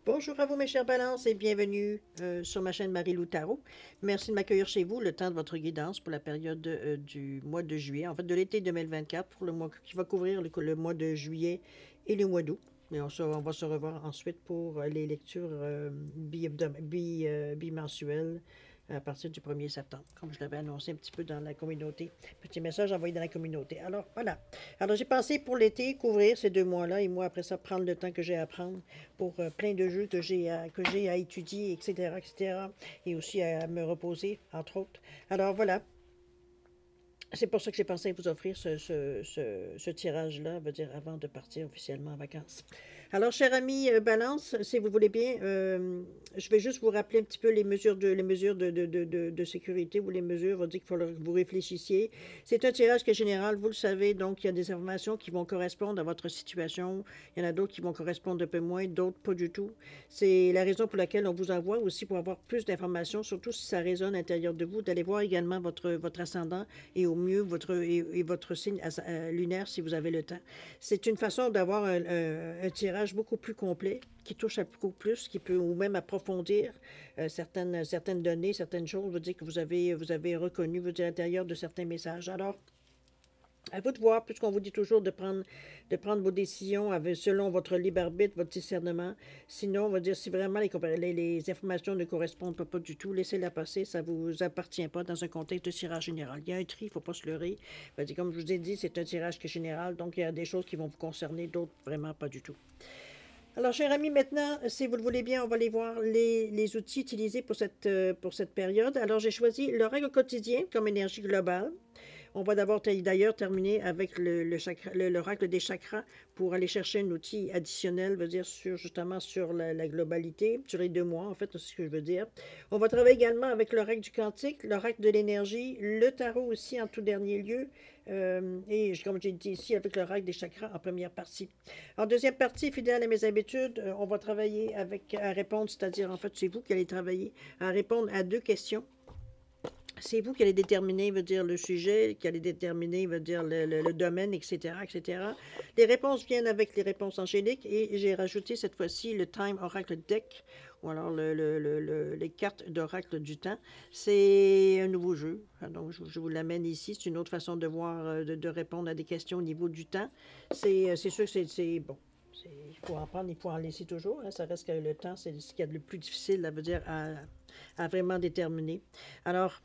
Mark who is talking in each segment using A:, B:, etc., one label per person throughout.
A: Bonjour à vous mes chers balances et bienvenue sur ma chaîne Marie-Lou Tarot. Merci de m'accueillir chez vous le temps de votre guidance pour la période du mois de juillet, en fait de l'été 2024, pour le mois qui va couvrir le mois de juillet et le mois d'août. Mais on va se revoir ensuite pour les lectures bimensuelles à partir du 1er septembre, comme je l'avais annoncé un petit peu dans la communauté. Petit message envoyé dans la communauté. Alors, voilà. Alors, j'ai pensé pour l'été couvrir ces 2 mois-là et moi, après ça, prendre le temps que j'ai à prendre pour plein de jeux que j'ai à étudier, etc., etc., et aussi à me reposer, entre autres. Alors, voilà. C'est pour ça que j'ai pensé à vous offrir ce tirage-là, veut dire avant de partir officiellement en vacances. Alors, cher ami Balance, si vous voulez bien, je vais juste vous rappeler un petit peu les mesures de sécurité ou les mesures, on va dire qu'il faut que vous réfléchissiez. C'est un tirage qui est général, vous le savez, donc il y a des informations qui vont correspondre à votre situation. Il y en a d'autres qui vont correspondre un peu moins, d'autres pas du tout. C'est la raison pour laquelle on vous envoie aussi pour avoir plus d'informations, surtout si ça résonne à l'intérieur de vous, d'aller voir également votre ascendant et au mieux votre signe lunaire si vous avez le temps. C'est une façon d'avoir un tirage beaucoup plus complet qui touche à beaucoup plus, qui peut ou même approfondir certaines données, certaines choses, vous dire que vous avez reconnu, vous dire à l'intérieur de certains messages. Alors, à vous de voir, puisqu'on vous dit toujours de prendre vos décisions selon votre libre arbitre, votre discernement. Sinon, on va dire, si vraiment les informations ne correspondent pas du tout, laissez-la passer, ça ne vous appartient pas dans un contexte de tirage général. Il y a un tri, il ne faut pas se leurrer. Comme je vous ai dit, c'est un tirage qui est général, donc il y a des choses qui vont vous concerner, d'autres vraiment pas du tout. Alors, chers amis, maintenant, si vous le voulez bien, on va aller voir les outils utilisés pour cette période. Alors, j'ai choisi le règle quotidien comme énergie globale. On va d'abord d'ailleurs terminer avec l'oracle des chakras pour aller chercher un outil additionnel, veut dire justement sur la globalité, sur les 2 mois, en fait, c'est ce que je veux dire. On va travailler également avec l'oracle du quantique, l'oracle de l'énergie, le tarot aussi en tout dernier lieu, et comme j'ai dit ici, avec l'oracle des chakras en première partie. En deuxième partie, fidèle à mes habitudes, on va travailler à répondre, c'est-à-dire en fait, c'est vous qui allez travailler à répondre à 2 questions. C'est vous qui allez déterminer, veut dire, le sujet, qui allez déterminer, veut dire, le domaine, etc., etc. Les réponses viennent avec les réponses angéliques et j'ai rajouté cette fois-ci le Time Oracle Deck, ou alors les cartes d'oracle du temps. C'est un nouveau jeu, donc je vous l'amène ici. C'est une autre façon de voir, de répondre à des questions au niveau du temps. C'est sûr que c'est bon. Il faut en prendre, il faut en laisser toujours. Hein. Ça reste que le temps, c'est ce qu'il y a de le plus difficile, là, veut dire, à vraiment déterminer. Alors,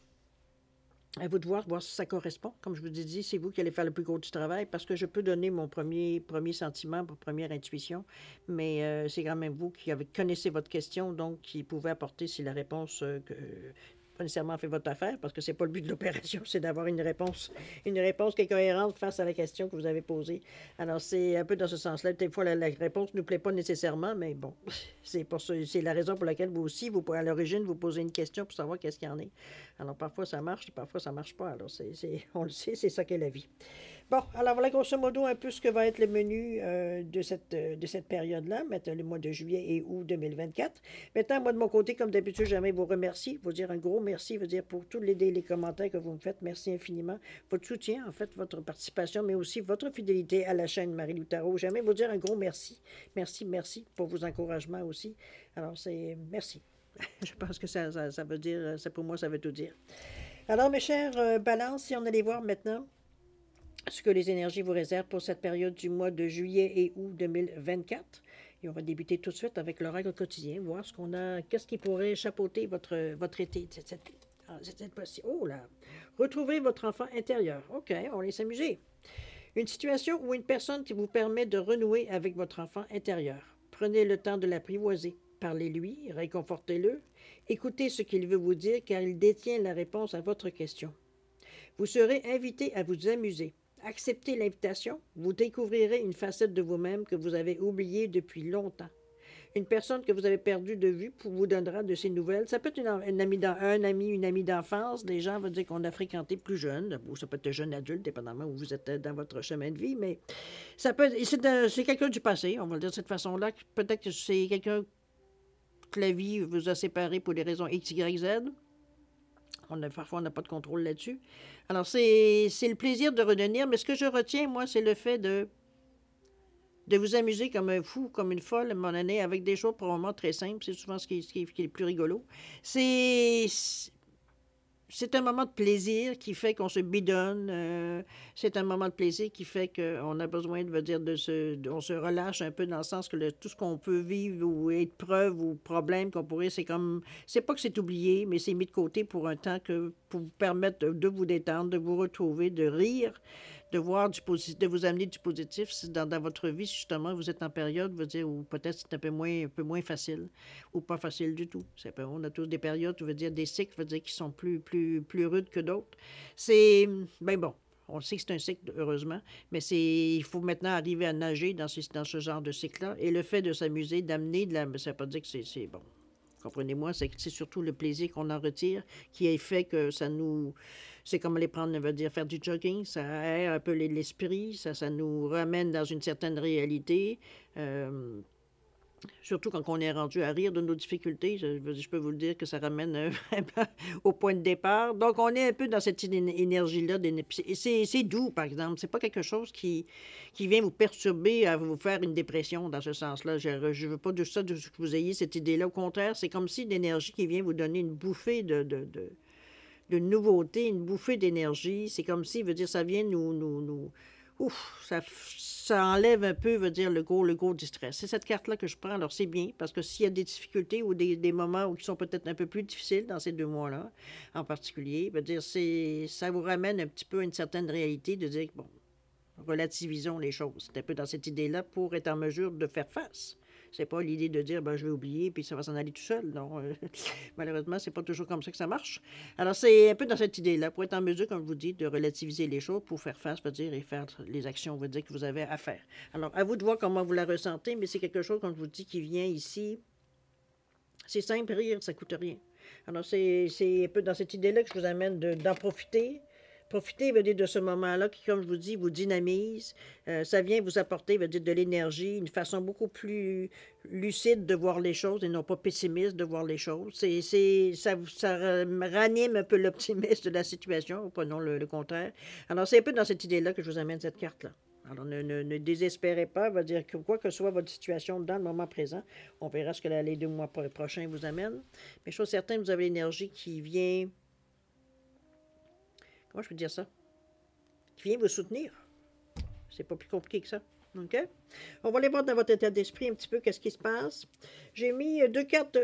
A: à vous de voir si ça correspond. Comme je vous ai dit, c'est vous qui allez faire le plus gros du travail parce que je peux donner mon premier sentiment, ma première intuition, mais c'est quand même vous qui connaissez votre question, donc qui pouvez apporter si la réponse pas nécessairement fait votre affaire, parce que c'est pas le but de l'opération, c'est d'avoir une réponse qui est cohérente face à la question que vous avez posée. Alors, c'est un peu dans ce sens-là. Des fois, la réponse ne nous plaît pas nécessairement, mais bon, c'est la raison pour laquelle vous aussi, à l'origine, vous posez une question pour savoir qu'est-ce qu'il y en est. Alors, parfois, ça marche, parfois, ça marche pas. Alors, on le sait, c'est ça qu'est la vie. Bon, alors voilà grosso modo un peu ce que va être le menu de cette période-là, maintenant le mois de juillet et août 2024. Maintenant, moi de mon côté, comme d'habitude, j'aimerais vous remercier, vous dire un gros merci, vous dire pour tous les commentaires que vous me faites, merci infiniment. Votre soutien, en fait, votre participation, mais aussi votre fidélité à la chaîne Marie-Lou Tarot. J'aimerais vous dire un gros merci. Merci, merci pour vos encouragements aussi. Alors, c'est merci. Je pense que ça veut dire, pour moi, ça veut tout dire. Alors, mes chers balances, si on allait voir maintenant ce que les énergies vous réservent pour cette période du mois de juillet et août 2024. Et on va débuter tout de suite avec l'oracle quotidien, voir qu'est-ce qui pourrait chapeauter votre été. Cette fois-ci. Oh là! Retrouvez votre enfant intérieur. OK, on va s'amuser. Une situation ou une personne qui vous permet de renouer avec votre enfant intérieur. Prenez le temps de l'apprivoiser. Parlez-lui, réconfortez-le. Écoutez ce qu'il veut vous dire car il détient la réponse à votre question. Vous serez invité à vous amuser. Acceptez l'invitation, vous découvrirez une facette de vous-même que vous avez oubliée depuis longtemps. Une personne que vous avez perdue de vue vous donnera de ses nouvelles. Ça peut être une amie d'enfance, des gens vont dire qu'on a fréquenté plus jeune, ou ça peut être un jeune adulte, dépendamment où vous êtes dans votre chemin de vie, mais c'est quelqu'un du passé, on va le dire de cette façon-là. Peut-être que c'est quelqu'un que la vie vous a séparé pour des raisons X, Y, Z. Parfois, on n'a pas de contrôle là-dessus. Alors, c'est le plaisir de revenir, mais ce que je retiens, moi, c'est le fait de de vous amuser comme un fou, comme une folle, à un moment donné, avec des choses probablement très simples. C'est souvent ce qui est le plus rigolo. C'est c'est un moment de plaisir qui fait qu'on se bidonne. C'est un moment de plaisir qui fait qu'on a besoin de, veut dire, on se relâche un peu dans le sens que tout ce qu'on peut vivre ou épreuve ou problème qu'on pourrait, c'est comme, c'est pas que c'est oublié, mais c'est mis de côté pour un temps pour vous permettre de vous détendre, de vous retrouver, de rire, de voir du positif, de vous amener du positif dans votre vie, si justement vous êtes en période, veut dire, où peut-être c'est un peu moins facile ou pas facile du tout. On a tous des périodes, veut dire, des cycles, veut dire, qui sont plus rudes que d'autres. Ben bon, on sait que c'est un cycle, heureusement, mais il faut maintenant arriver à nager dans ce genre de cycle-là. Et le fait de s'amuser, d'amener ça ne veut pas dire que c'est bon. Comprenez-moi, c'est surtout le plaisir qu'on en retire qui est fait que ça nous... C'est comme aller prendre, veut dire, faire du jogging, ça aère un peu l'esprit, ça nous ramène dans une certaine réalité. Euh, Surtout quand on est rendu à rire de nos difficultés, je peux vous le dire que ça ramène vraiment au point de départ. Donc, on est un peu dans cette énergie-là. C'est doux, par exemple. C'est pas quelque chose qui vient vous perturber, à vous faire une dépression dans ce sens-là. Je ne veux pas de ça, que vous ayez cette idée-là. Au contraire, c'est comme si l'énergie qui vient vous donner une bouffée de nouveauté, une bouffée d'énergie. C'est comme si, veut dire, ça vient nous ouf, ça enlève un peu, veut dire, le gros du stress. C'est cette carte-là que je prends. Alors, c'est bien, parce que s'il y a des difficultés ou des moments qui sont peut-être un peu plus difficiles dans ces 2 mois-là, en particulier, veut dire, ça vous ramène un petit peu à une certaine réalité de dire, bon, relativisons les choses. C'est un peu dans cette idée-là pour être en mesure de faire face. C'est pas l'idée de dire, ben, je vais oublier, puis ça va s'en aller tout seul. Non, malheureusement, c'est pas toujours comme ça que ça marche. Alors, c'est un peu dans cette idée-là, pour être en mesure, comme je vous dis, de relativiser les choses, pour faire face, veut dire, et faire les actions, veut dire, que vous avez à faire. Alors, à vous de voir comment vous la ressentez, mais c'est quelque chose, comme je vous dis, qui vient ici. C'est simple, rire, ça coûte rien. Alors, c'est un peu dans cette idée-là que je vous amène d'en profiter. Profitez, veut dire, de ce moment-là qui, comme je vous dis, vous dynamise. Ça vient vous apporter, veut dire, de l'énergie, une façon beaucoup plus lucide de voir les choses et non pas pessimiste de voir les choses. Ça ranime un peu l'optimisme de la situation, pas non le contraire. Alors, c'est un peu dans cette idée-là que je vous amène cette carte-là. Alors, ne désespérez pas, va dire que quoi que soit votre situation dans le moment présent, on verra ce que les 2 mois prochains vous amènent. Mais chose certaine, vous avez l'énergie qui vient... Comment je peux dire ça? Qui vient vous soutenir. C'est pas plus compliqué que ça. OK? On va aller voir dans votre état d'esprit un petit peu qu'est-ce qui se passe. J'ai mis 2 cartes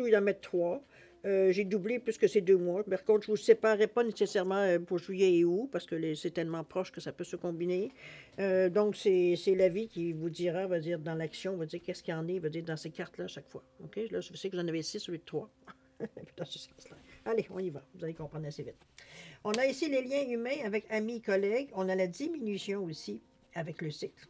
A: où il en met 3. J'ai doublé puisque c'est 2 mois. Par contre, je ne vous séparerai pas nécessairement pour juillet et août parce que c'est tellement proche que ça peut se combiner. Donc, c'est la vie qui vous dira, va dire, dans l'action, va dire qu'est-ce qu'il y en est, va dire dans ces cartes-là à chaque fois. OK? Là, je sais que j'en avais 6 au lieu de 3. Dans ce sens-là. Allez, on y va. Vous allez comprendre assez vite. On a ici les liens humains avec amis, collègues. On a la diminution aussi avec le cycle.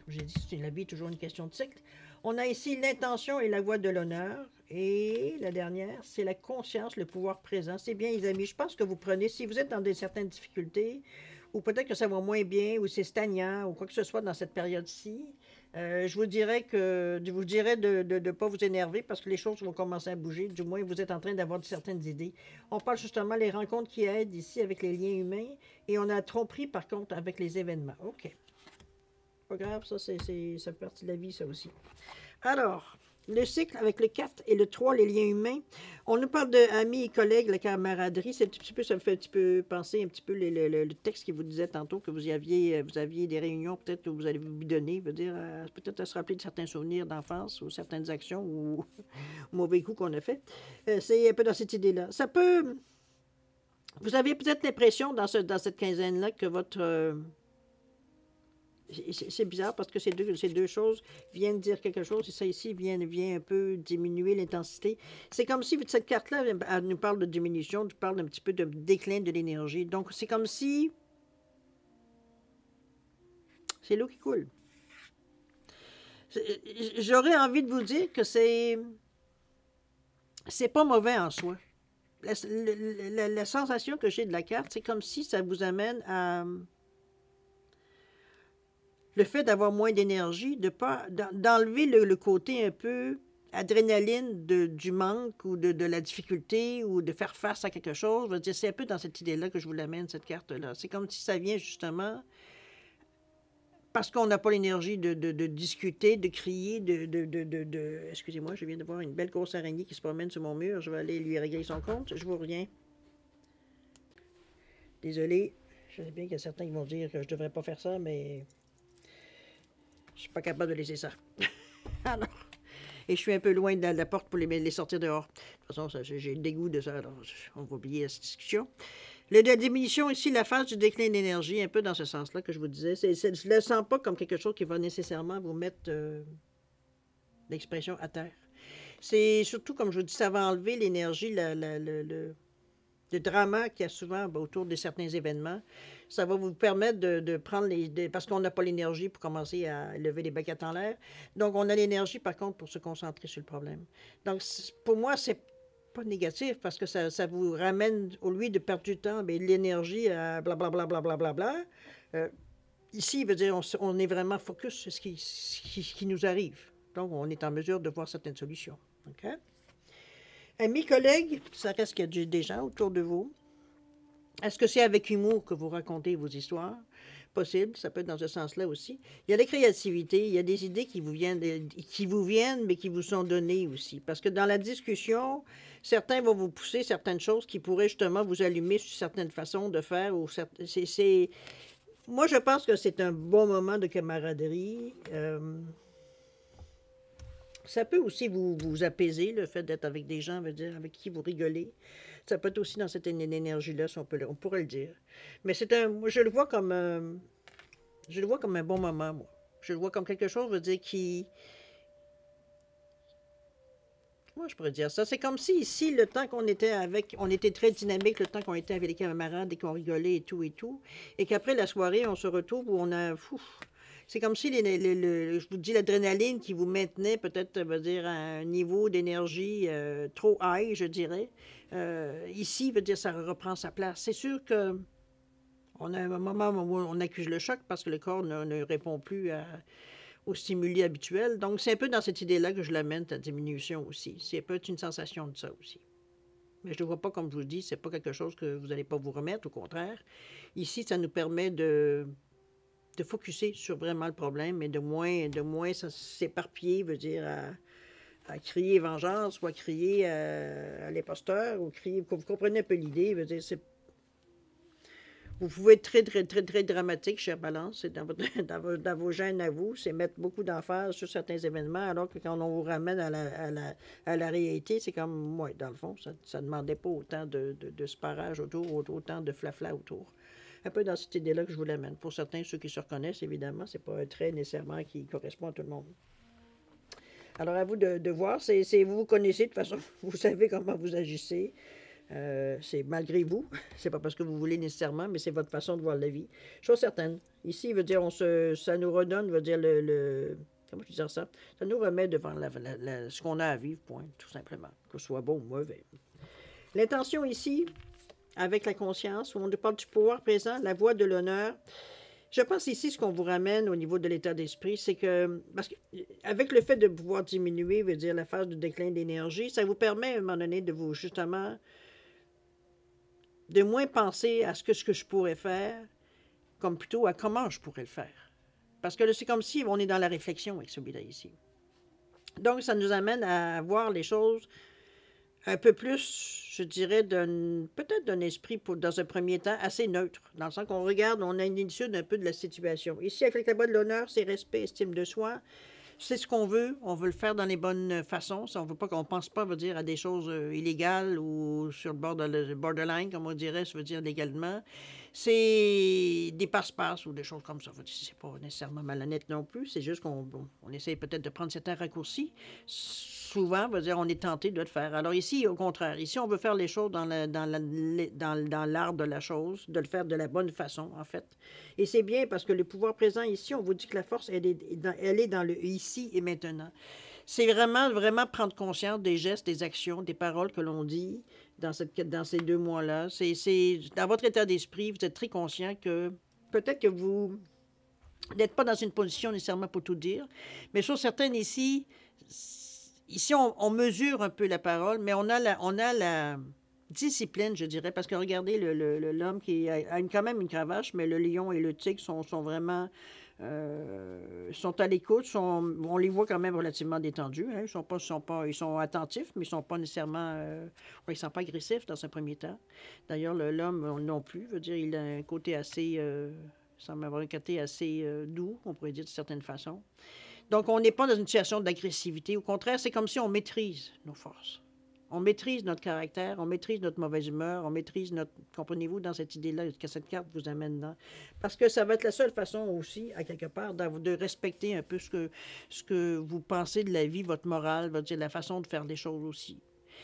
A: J'ai dit, la vie est toujours une question de cycle. On a ici l'intention et la voie de l'honneur. Et la dernière, c'est la conscience, le pouvoir présent. C'est bien, les amis. Je pense que vous prenez, si vous êtes dans certaines difficultés, ou peut-être que ça va moins bien, ou c'est stagnant, ou quoi que ce soit dans cette période-ci, je vous dirais de ne pas vous énerver parce que les choses vont commencer à bouger. Du moins, vous êtes en train d'avoir certaines idées. On parle justement des rencontres qui aident ici avec les liens humains et on a tromperie par contre avec les événements. OK. Pas grave, ça fait partie de la vie, ça aussi. Alors, le cycle avec le 4 et le 3, les liens humains. On nous parle d'amis et collègues, la camaraderie. Ça me fait un petit peu penser un petit peu le texte qui vous disait tantôt que vous aviez des réunions peut-être où vous allez vous bidonner, veut dire peut-être à se rappeler de certains souvenirs d'enfance ou certaines actions ou mauvais coups qu'on a fait. C'est un peu dans cette idée-là. Ça peut... Vous avez peut-être l'impression dans cette quinzaine-là que votre... C'est bizarre parce que ces deux choses viennent dire quelque chose et ça ici vient un peu diminuer l'intensité. C'est comme si cette carte-là, elle nous parle de diminution, nous parle un petit peu de déclin de l'énergie. Donc, c'est comme si... C'est l'eau qui coule. J'aurais envie de vous dire que c'est pas mauvais en soi. La sensation que j'ai de la carte, c'est comme si ça vous amène à... Le fait d'avoir moins d'énergie, d'enlever le côté un peu adrénaline du manque ou de la difficulté ou de faire face à quelque chose. Je veux dire, c'est un peu dans cette idée-là que je vous l'amène, cette carte-là. C'est comme si ça vient justement parce qu'on n'a pas l'énergie de discuter, de crier, Excusez-moi, je viens de voir une belle grosse araignée qui se promène sur mon mur. Je vais aller lui régler son compte. Je vous reviens. Désolé. Je sais bien qu'il y a certains qui vont dire que je ne devrais pas faire ça, mais je suis pas capable de laisser ça. Alors, et je suis un peu loin de la porte pour les sortir dehors. De toute façon, j'ai le dégoût de ça, alors on va oublier cette discussion. La diminution ici, la phase du déclin d'énergie, un peu dans ce sens-là que je vous disais, je ne le sens pas comme quelque chose qui va nécessairement vous mettre l'expression à terre. C'est surtout, comme je vous dis, ça va enlever l'énergie, le drama qu'il y a souvent autour de certains événements. Ça va vous permettre de prendre parce qu'on n'a pas l'énergie pour commencer à lever les baguettes en l'air. Donc, on a l'énergie, par contre, pour se concentrer sur le problème. Donc, pour moi, c'est pas négatif parce que ça vous ramène, au lieu de perdre du temps, l'énergie à blablabla, blablabla. Ici, il veut dire on est vraiment focus sur ce qui nous arrive. Donc, on est en mesure de voir certaines solutions. OK? Amis, collègues, ça reste qu'il y a des gens autour de vous. Est-ce que c'est avec humour que vous racontez vos histoires? Possible, ça peut être dans ce sens-là aussi. Il y a la créativité, il y a des idées qui vous viennent, mais qui vous sont données aussi. Parce que dans la discussion, certains vont vous pousser certaines choses qui pourraient justement vous allumer sur certaines façons de faire. Moi, je pense que c'est un bon moment de camaraderie. Ça peut aussi vous apaiser, le fait d'être avec des gens, veut dire, avec qui vous rigolez. Ça peut être aussi dans cette énergie-là, si on pourrait le dire. Mais moi, je le vois comme un bon moment, moi. Je le vois comme quelque chose, veut dire, Comment je pourrais dire ça? C'est comme si ici, le temps qu'on était on était très dynamique, le temps qu'on était avec les camarades et qu'on rigolait et tout, et qu'après la soirée, on se retrouve où on a... C'est comme si, je vous dis, l'adrénaline qui vous maintenait peut-être, veut dire, à un niveau d'énergie trop high, je dirais. Ici, veut dire, ça reprend sa place. C'est sûr que on a un moment où on accuse le choc parce que le corps ne répond plus aux stimuli habituels. Donc, c'est un peu dans cette idée-là que je l'amène, ta diminution aussi. C'est peut-être une sensation de ça aussi. Mais je ne le vois pas, comme je vous dis, c'est pas quelque chose que vous n'allez pas vous remettre, au contraire. Ici, ça nous permet de focusser sur vraiment le problème et de moins s'éparpiller, veut dire, à crier vengeance ou à crier à l'imposteur ou crier... Vous comprenez un peu l'idée, veut dire, vous pouvez être très, très, très, très dramatique, chère Balance, dans vos gènes à vous, c'est mettre beaucoup d'emphase sur certains événements, alors que quand on vous ramène à la réalité, c'est comme, ouais, dans le fond, ça ne demandait pas autant de sparage autour, autant de flafla autour. Un peu dans cette idée-là que je vous l'amène. Pour certains, ceux qui se reconnaissent, évidemment, c'est pas un trait nécessairement qui correspond à tout le monde. Alors, à vous de voir. Vous vous connaissez, de toute façon, vous savez comment vous agissez. C'est malgré vous. C'est pas parce que vous voulez nécessairement, mais c'est votre façon de voir la vie. Chose certaine. Ici, veut dire, ça nous redonne, veut dire, comment je veux dire ça? Ça nous remet devant ce qu'on a à vivre, point, tout simplement. Que ce soit bon ou mauvais. L'intention ici, avec la conscience, où on parle du pouvoir présent, la voie de l'honneur. Je pense ici, ce qu'on vous ramène au niveau de l'état d'esprit, c'est que, avec le fait de pouvoir diminuer, veut dire la phase de déclin d'énergie, ça vous permet à un moment donné de vous, justement, de moins penser à ce que je pourrais faire, comme plutôt à comment je pourrais le faire. Parce que c'est comme si on est dans la réflexion avec celui-là ici. Donc, ça nous amène à voir les choses un peu plus, je dirais, peut-être d'un esprit, dans un premier temps, assez neutre, dans le sens qu'on regarde, on a une étude un peu de la situation. Ici, avec la voie de l'honneur, c'est respect, estime de soi. C'est ce qu'on veut, on veut le faire dans les bonnes façons. On veut pas qu'on pense pas, veut dire, à des choses illégales ou sur le bord de borderline, comme on dirait, ça veut dire légalement. C'est des passe-passe ou des choses comme ça. C'est pas nécessairement malhonnête non plus, c'est juste qu'on essaie peut-être de prendre certains raccourcis. Souvent, veut dire, on est tenté de le faire. Alors ici, au contraire, ici, on veut faire les choses dans l'art de la chose, de le faire de la bonne façon, en fait. Et c'est bien parce que le pouvoir présent ici, on vous dit que la force, elle est dans le ici et maintenant. C'est vraiment, vraiment prendre conscience des gestes, des actions, des paroles que l'on dit dans ces 2 mois-là. Dans votre état d'esprit, vous êtes très conscient que peut-être que vous n'êtes pas dans une position nécessairement pour tout dire, mais chose certaine ici, on mesure un peu la parole, mais on a la discipline, je dirais, parce que regardez l'homme qui a quand même une cravache, mais le lion et le tigre sont vraiment sont à l'écoute, on les voit quand même relativement détendus. Hein. Ils sont attentifs, mais ils ne sont pas nécessairement, ils sont pas agressifs dans un premier temps. D'ailleurs, l'homme non plus, veut dire, il a un côté assez, il semble avoir un côté assez doux, on pourrait dire de certaines façons. Donc, on n'est pas dans une situation d'agressivité. Au contraire, c'est comme si on maîtrise nos forces. On maîtrise notre caractère, on maîtrise notre mauvaise humeur, on maîtrise notre... Comprenez-vous dans cette idée-là que cette carte vous amène dans? Parce que ça va être la seule façon aussi, à quelque part, de respecter un peu ce que vous pensez de la vie, votre morale, va dire, la façon de faire les choses aussi.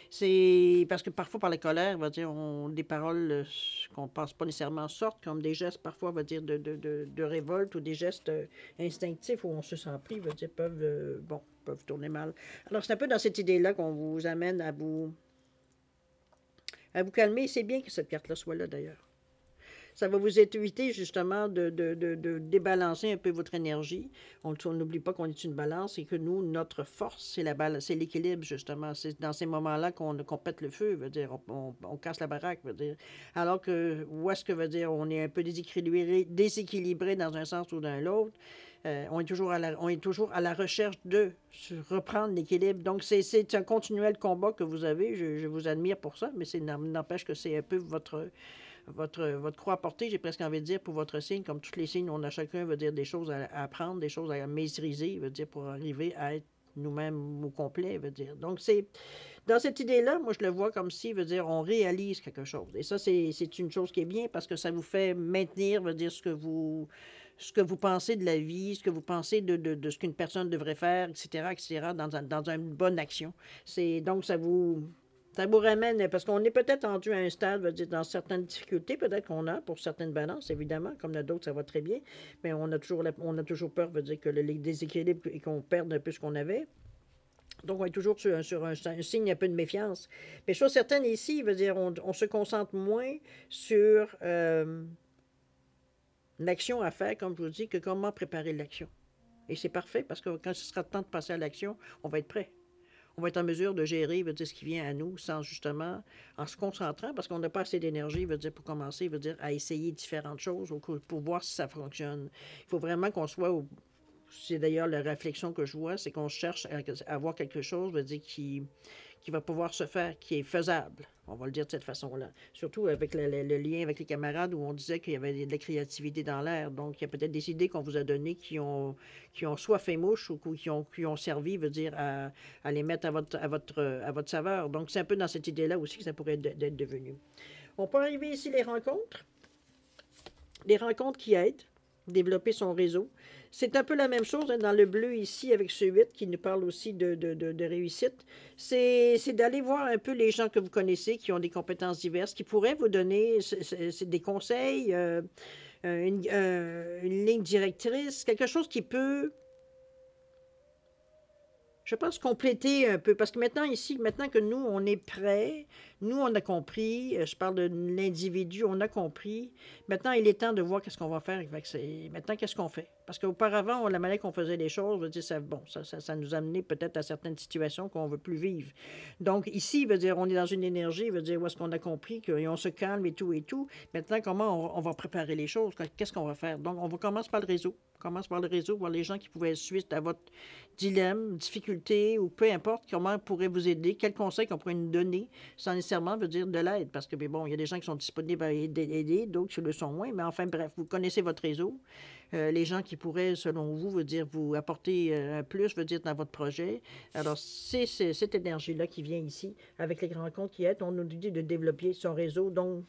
A: C'est parce que parfois, par la colère, va dire, des paroles qu'on ne pense pas nécessairement sortent, comme des gestes, parfois, va dire, de révolte ou des gestes instinctifs où on se sent pris, va dire, peuvent tourner mal. Alors, c'est un peu dans cette idée-là qu'on vous amène à vous calmer. C'est bien que cette carte-là soit là, d'ailleurs. Ça va vous éviter justement de débalancer un peu votre énergie. On n'oublie pas qu'on est une balance et que nous, notre force, c'est l'équilibre justement. C'est dans ces moments-là qu'on pète le feu, veut dire, on casse la baraque, veut dire. Alors que, où est-ce que veut dire, on est un peu déséquilibré dans un sens ou dans l'autre. On est toujours à la recherche de reprendre l'équilibre. Donc, c'est un continuel combat que vous avez. Je vous admire pour ça, mais n'empêche que c'est un peu votre croix à porter, j'ai presque envie de dire, pour votre signe. Comme tous les signes, on a chacun, veut dire, des choses à apprendre, des choses à maîtriser, veut dire, pour arriver à être nous-mêmes au complet, veut dire. Donc, c'est dans cette idée-là, moi, je le vois comme si, veut dire, on réalise quelque chose. Et ça, c'est une chose qui est bien parce que ça vous fait maintenir, veut dire, ce que vous pensez de la vie, ce que vous pensez de ce qu'une personne devrait faire, etc., dans une bonne action. Donc, ça vous ramène, parce qu'on est peut-être rendu à un stade, veut dire, dans certaines difficultés, peut-être qu'on a, pour certaines balances, évidemment, comme dans d'autres, ça va très bien, mais on a toujours peur, veut dire, que le déséquilibre et qu'on perde un peu ce qu'on avait. Donc, on est toujours sur un signe un peu de méfiance. Mais chose certaine ici, veut dire, on se concentre moins sur l'action à faire, comme je vous dis, que comment préparer l'action. Et c'est parfait, parce que quand ce sera le temps de passer à l'action, on va être prêt. On va être en mesure de gérer, veut dire, ce qui vient à nous, sans justement, en se concentrant, parce qu'on n'a pas assez d'énergie, veut dire, pour commencer, veut dire, à essayer différentes choses pour voir si ça fonctionne. Il faut vraiment qu'on soit c'est d'ailleurs la réflexion que je vois, c'est qu'on cherche à avoir quelque chose, veut dire, qui va pouvoir se faire, qui est faisable. On va le dire de cette façon-là. Surtout avec le lien avec les camarades où on disait qu'il y avait de la créativité dans l'air. Donc, il y a peut-être des idées qu'on vous a données qui ont soit fait mouche ou qui ont servi, veut dire, à les mettre à votre saveur. Donc, c'est un peu dans cette idée-là aussi que ça pourrait être devenu. On peut arriver ici les rencontres. Les rencontres qui aident, développer son réseau. C'est un peu la même chose hein, dans le bleu ici avec ce 8 qui nous parle aussi de réussite. C'est d'aller voir un peu les gens que vous connaissez qui ont des compétences diverses, qui pourraient vous donner des conseils, une ligne directrice, quelque chose qui peut, je pense, compléter un peu. Parce que maintenant, ici, maintenant que nous, on est prêts, nous, on a compris, je parle de l'individu, on a compris. Maintenant, il est temps de voir qu'est-ce qu'on va faire avec ça. Maintenant, qu'est-ce qu'on fait? Parce qu'auparavant, la manière qu'on faisait les choses, veut dire, ça nous a amené peut-être à certaines situations qu'on ne veut plus vivre. Donc, ici, veut dire, on est dans une énergie, veut dire, où est-ce qu'on a compris qu'on se calme et tout et tout. Maintenant, comment on va préparer les choses? Qu'est-ce qu'on va faire? Donc, on va commencer par le réseau. On commence par le réseau, voir les gens qui pouvaient suite à votre dilemme, difficulté ou peu importe, comment on pourrait vous aider, quels conseils qu'on pourrait nous donner sans nécessairement veut dire de l'aide. Parce que, bon, il y a des gens qui sont disponibles à aider, d'autres qui le sont moins. Mais enfin, bref, vous connaissez votre réseau. Les gens qui pourraient, selon vous, veut dire vous apporter un plus, veut dire dans votre projet. Alors, c'est cette énergie-là qui vient ici, avec les grands comptes qui aident. On nous dit de développer son réseau. Donc,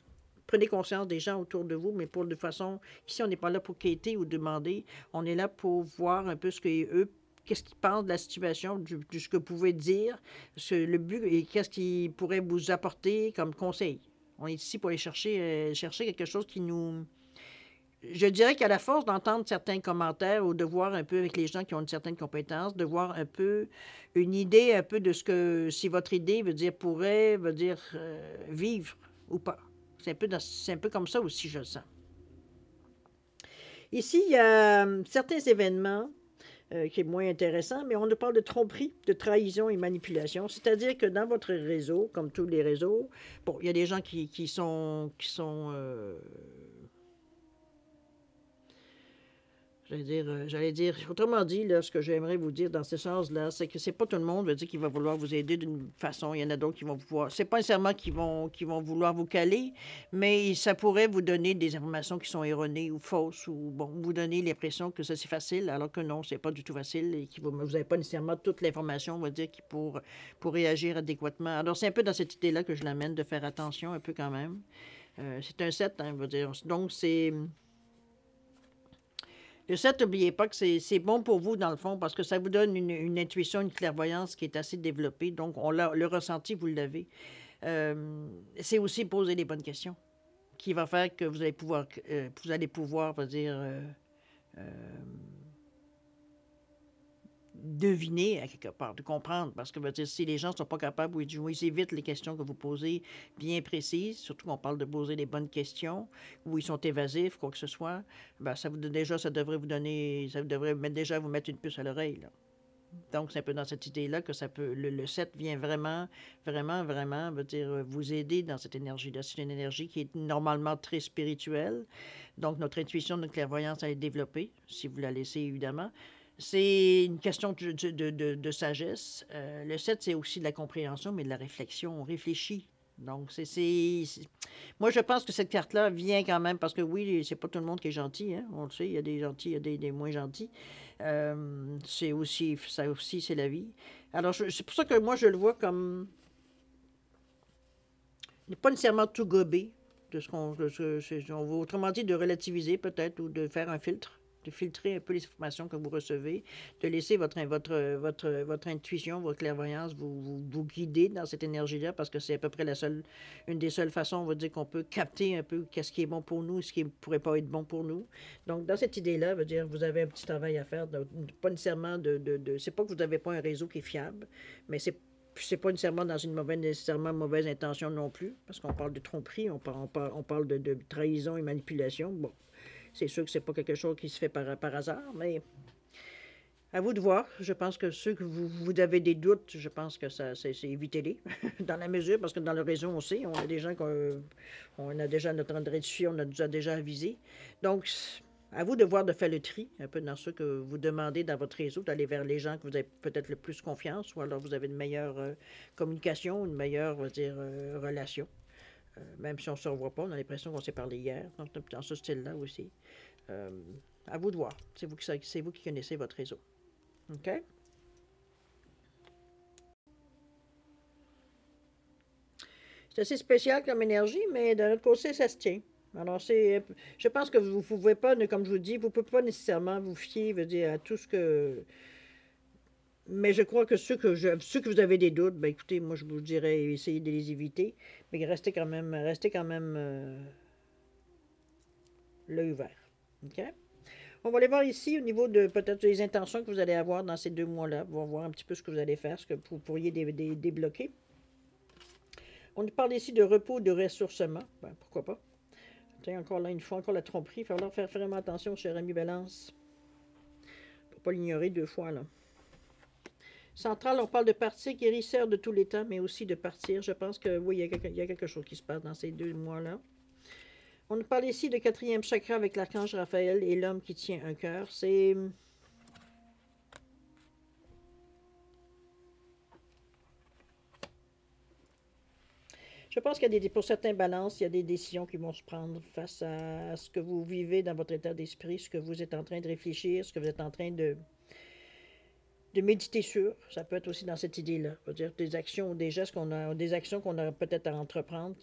A: prenez conscience des gens autour de vous, mais pour de façon, ici, on n'est pas là pour quêter ou demander. On est là pour voir un peu ce qu'eux qu'est-ce qu'ils pensent de la situation, de ce que vous pouvez dire, le but et qu'est-ce qu'ils pourraient vous apporter comme conseil. On est ici pour aller chercher quelque chose qui nous... Je dirais qu'à la force d'entendre certains commentaires ou de voir un peu avec les gens qui ont une certaine compétence, de voir un peu une idée un peu de ce que, si votre idée veut dire vivre ou pas. C'est un peu comme ça aussi, je le sens. Ici, il y a certains événements qui est moins intéressant, mais on nous parle de tromperie, de trahison et manipulation. C'est-à-dire que dans votre réseau, comme tous les réseaux, bon, il y a des gens qui sont J'allais dire, autrement dit, là, ce que j'aimerais vous dire dans ce sens-là, c'est que c'est pas tout le monde, veut dire, qui va vouloir vous aider d'une façon. Il y en a d'autres qui vont pouvoir. C'est pas nécessairement qui vont vouloir vous caler, mais ça pourrait vous donner des informations qui sont erronées ou fausses, ou bon, vous donner l'impression que ça c'est facile, alors que non, c'est pas du tout facile et que vous n'avez pas nécessairement toute l'information, on va dire, pour réagir adéquatement. Alors, c'est un peu dans cette idée-là que je l'amène de faire attention un peu quand même. C'est un 7, hein, on va dire. Donc, c'est. Le 7, n'oubliez pas que c'est bon pour vous, dans le fond, parce que ça vous donne une intuition, une clairvoyance qui est assez développée. Donc, le ressenti, vous l'avez. C'est aussi poser les bonnes questions qui va faire que vous allez pouvoir, on va dire, deviner à quelque part, de comprendre. Parce que, dire, si les gens ne sont pas capables, ou ils évitent les questions que vous posez bien précises, surtout qu'on parle de poser les bonnes questions, ou ils sont évasifs, quoi que ce soit, ben, ça devrait vous donner, ça devrait déjà vous mettre une puce à l'oreille, là. Donc, c'est un peu dans cette idée-là que ça peut. Le 7 vient vraiment, vraiment, vraiment, veut dire, vous aider dans cette énergie-là. C'est une énergie qui est normalement très spirituelle. Donc, notre intuition, notre clairvoyance, elle est développée, si vous la laissez, évidemment. C'est une question de sagesse. Le 7, c'est aussi de la compréhension, mais de la réflexion. On réfléchit. Donc, moi, je pense que cette carte-là vient quand même, parce que oui, c'est pas tout le monde qui est gentil, hein? On le sait, il y a des gentils, il y a des moins gentils. C'est aussi, ça aussi, c'est la vie. Alors, c'est pour ça que moi, je le vois comme, pas nécessairement tout gober, on va autrement dit, de relativiser peut-être, ou de faire un filtre, de filtrer un peu les informations que vous recevez, de laisser votre intuition, votre clairvoyance vous guider dans cette énergie-là, parce que c'est à peu près une des seules façons, on va dire, qu'on peut capter un peu qu'est-ce qui est bon pour nous et ce qui ne pourrait pas être bon pour nous. Donc, dans cette idée-là, veut dire, vous avez un petit travail à faire, pas nécessairement c'est pas que vous n'avez pas un réseau qui est fiable, mais c'est pas nécessairement dans une nécessairement mauvaise intention non plus, parce qu'on parle de tromperie, on parle de trahison et manipulation. Bon, c'est sûr que c'est pas quelque chose qui se fait par hasard, mais à vous de voir. Je pense que ceux que vous avez des doutes, je pense que c'est évitez-les, dans la mesure, parce que dans le réseau, on sait, on a des gens on a déjà notre adresse dessus, on a déjà avisé. Donc, à vous de voir, de faire le tri, un peu dans ce que vous demandez dans votre réseau, d'aller vers les gens que vous avez peut-être le plus confiance, ou alors vous avez une meilleure communication, une meilleure, on va dire, relation. Même si on ne se revoit pas, on a l'impression qu'on s'est parlé hier, dans ce style-là aussi. Euh, à vous de voir. C'est vous qui connaissez votre réseau. OK? C'est assez spécial comme énergie, mais d'un autre côté, ça se tient. Alors, je pense que vous ne pouvez pas, comme je vous dis, vous ne pouvez pas nécessairement vous fier, veut dire, à tout ce que. Mais je crois que ceux que vous avez des doutes, ben écoutez, moi je vous dirais essayez de les éviter, mais restez quand même l'œil ouvert. OK? On va aller voir ici au niveau de peut-être les intentions que vous allez avoir dans ces 2 mois-là. On va voir un petit peu ce que vous allez faire, ce que vous pourriez débloquer. On nous parle ici de repos, de ressourcement. Ben, pourquoi pas? Tiens, encore là, une fois, encore la tromperie. Il va falloir faire vraiment attention, cher ami Balance. Pour ne pas l'ignorer 2 fois, là. Central, on parle de partir, guérisseur de tous les temps, mais aussi de partir. Je pense que oui, il y a quelque chose qui se passe dans ces 2 mois-là. On nous parle ici de 4e chakra avec l'archange Raphaël et l'homme qui tient un cœur. Je pense qu'il y a pour certains balances, il y a des décisions qui vont se prendre face à ce que vous vivez dans votre état d'esprit, ce que vous êtes en train de réfléchir, ce que vous êtes en train de méditer sur. Ça peut être aussi dans cette idée-là. C'est-à-dire des actions ou des gestes des actions qu'on a peut-être à entreprendre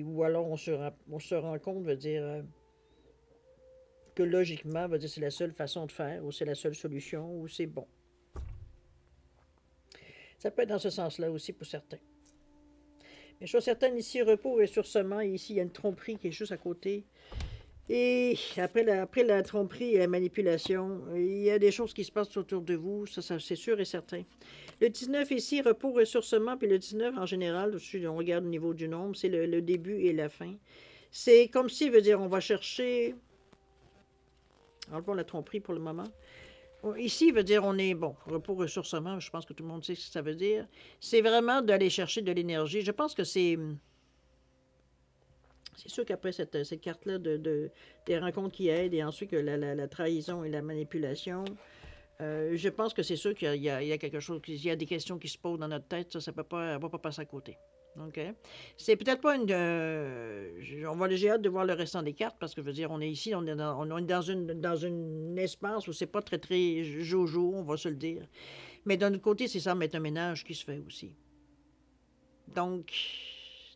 A: ou alors on se rend compte, veut dire, que logiquement, veut dire, c'est la seule façon de faire, ou c'est la seule solution, ou c'est bon. Ça peut être dans ce sens-là aussi pour certains. Mais chose certaine, ici, repos, ressourcement, et ici, il y a une tromperie qui est juste à côté. Et après la tromperie et la manipulation, il y a des choses qui se passent autour de vous, ça c'est sûr et certain. Le 19 ici, repos, ressourcement, puis le 19 en général, on regarde au niveau du nombre, c'est le début et la fin. C'est comme si, veut dire, on va chercher... Enlevons la tromperie pour le moment. Ici, veut dire, on est, bon, repos, ressourcement, je pense que tout le monde sait ce que ça veut dire. C'est vraiment d'aller chercher de l'énergie. Je pense que c'est C'est sûr qu'après cette carte-là des rencontres qui aident et ensuite que la trahison et la manipulation, je pense que c'est sûr qu'il y a quelque chose, qu'il y a des questions qui se posent dans notre tête, ça peut pas, on va pas passer à côté. OK? C'est peut-être pas une. J'ai hâte de voir le restant des cartes parce que je veux dire, on est ici, on est dans un espace où c'est pas très, très jojo, on va se le dire. Mais d'un autre côté, c'est ça, mettre un ménage qui se fait aussi. Donc,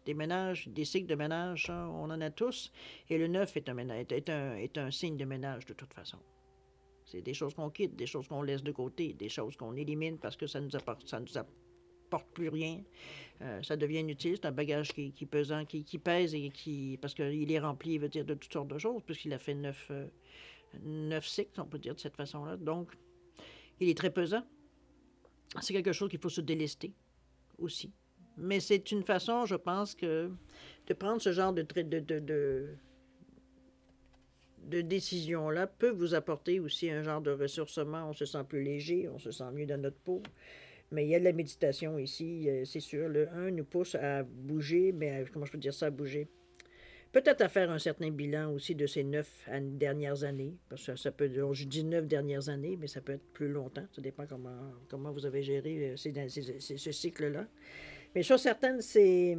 A: des ménages, des cycles de ménage, ça, on en a tous. Et le 9 est un signe de ménage de toute façon. C'est des choses qu'on quitte, des choses qu'on laisse de côté, des choses qu'on élimine parce que ça nous apporte plus rien. Ça devient inutile. C'est un bagage qui pesant, qui pèse et parce qu'il est rempli, veut dire, de toutes sortes de choses, puisqu'il a fait 9 cycles, on peut dire de cette façon-là. Donc, il est très pesant. C'est quelque chose qu'il faut se délester aussi. Mais c'est une façon, je pense, de prendre ce genre de décision-là peut vous apporter aussi un genre de ressourcement. On se sent plus léger, on se sent mieux dans notre peau. Mais il y a de la méditation ici, c'est sûr. Le 1 nous pousse à bouger, mais comment je peux dire ça, à bouger? Peut-être à faire un certain bilan aussi de ces 9 dernières années. Parce que ça peut, je dis 9 dernières années, mais ça peut être plus longtemps. Ça dépend comment vous avez géré ce cycle-là. Mais chose certaine, c'est...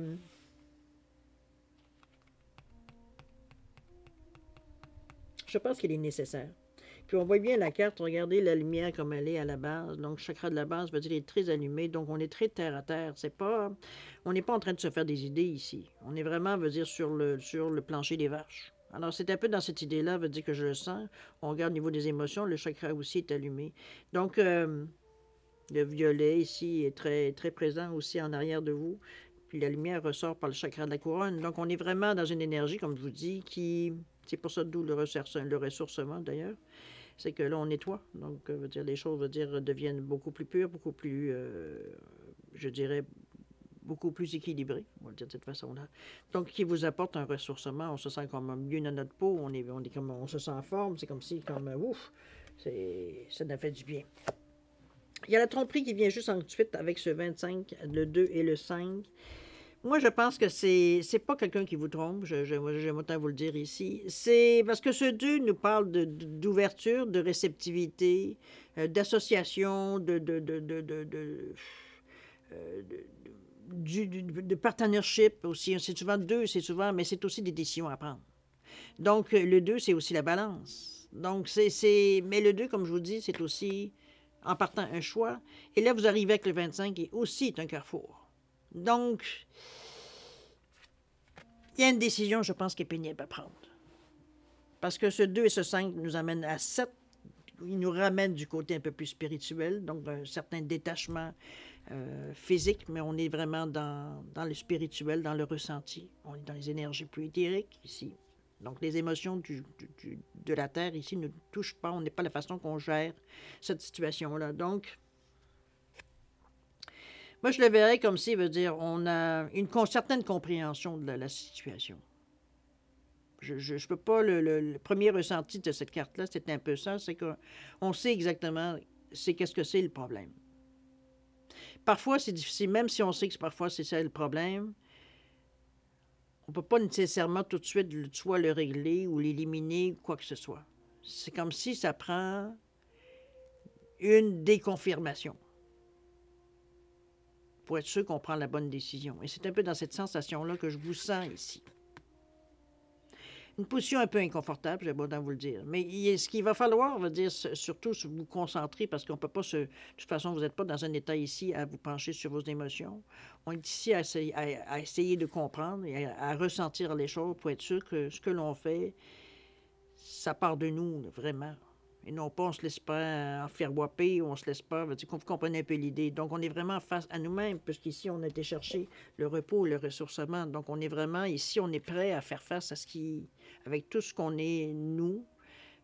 A: Je pense qu'il est nécessaire. Puis on voit bien la carte, regardez la lumière comme elle est à la base. Donc, le chakra de la base veut dire qu'il est très allumé. Donc, on est très terre à terre. On n'est pas en train de se faire des idées ici. On est vraiment, veut dire, sur le plancher des vaches. Alors, c'est un peu dans cette idée-là, veut dire que je le sens. On regarde au niveau des émotions, le chakra aussi est allumé. Donc, le violet ici est très, très présent aussi en arrière de vous. Puis la lumière ressort par le chakra de la couronne. Donc, on est vraiment dans une énergie, comme je vous dis, qui... C'est pour ça d'où le ressourcement, d'ailleurs. C'est que là, on nettoie. Donc, veut dire, les choses, deviennent beaucoup plus pures, beaucoup plus, je dirais, beaucoup plus équilibrées, on va le dire de cette façon-là. Donc, qui vous apporte un ressourcement. On se sent comme mieux dans notre peau, on se sent en forme. C'est comme si, ouf, ça nous fait du bien. Il y a la tromperie qui vient juste ensuite avec ce 25, le 2 et le 5. Moi, je pense que c'est pas quelqu'un qui vous trompe, j'aime autant vous le dire ici. C'est parce que ce 2 nous parle d'ouverture, de réceptivité, d'association, de partnership aussi. C'est souvent 2, mais c'est aussi des décisions à prendre. Donc, le 2, c'est aussi la balance. Donc, mais le 2, comme je vous dis, c'est aussi, en partant, un choix. Et là, vous arrivez avec le 25, qui aussi est un carrefour. Donc, il y a une décision, je pense, qui est pénible à prendre. Parce que ce 2 et ce 5 nous amènent à 7. Ils nous ramènent du côté un peu plus spirituel, donc un certain détachement physique, mais on est vraiment dans le spirituel, dans le ressenti. On est dans les énergies plus éthériques ici. Donc, les émotions de la Terre ici ne touchent pas. On n'est pas la façon qu'on gère cette situation-là. Donc, moi, je le verrais comme si, veut dire, on a une certaine compréhension de la situation. Je ne peux pas, le premier ressenti de cette carte-là, c'est un peu ça, c'est qu'on sait exactement qu'est-ce que c'est le problème. Parfois, c'est difficile, même si on sait que parfois c'est ça le problème, on ne peut pas nécessairement tout de suite soit le régler ou l'éliminer ou quoi que ce soit. C'est comme si ça prend une déconfirmation pour être sûr qu'on prend la bonne décision. Et c'est un peu dans cette sensation-là que je vous sens ici. Une position un peu inconfortable, j'ai beau d'en vous le dire. Mais ce qu'il va falloir, veut dire, surtout vous concentrer, parce qu'on ne peut pas de toute façon, vous n'êtes pas dans un état ici à vous pencher sur vos émotions. On est ici à essayer de comprendre et à ressentir les choses pour être sûr que ce que l'on fait, ça part de nous, vraiment. Et non pas, on ne se laisse pas en faire whopper, on ne se laisse pas, vous comprenez un peu l'idée. Donc, on est vraiment face à nous-mêmes, puisqu'ici, on a été chercher le repos, le ressourcement. Donc, on est vraiment, ici, on est prêt à faire face à avec tout ce qu'on est, nous,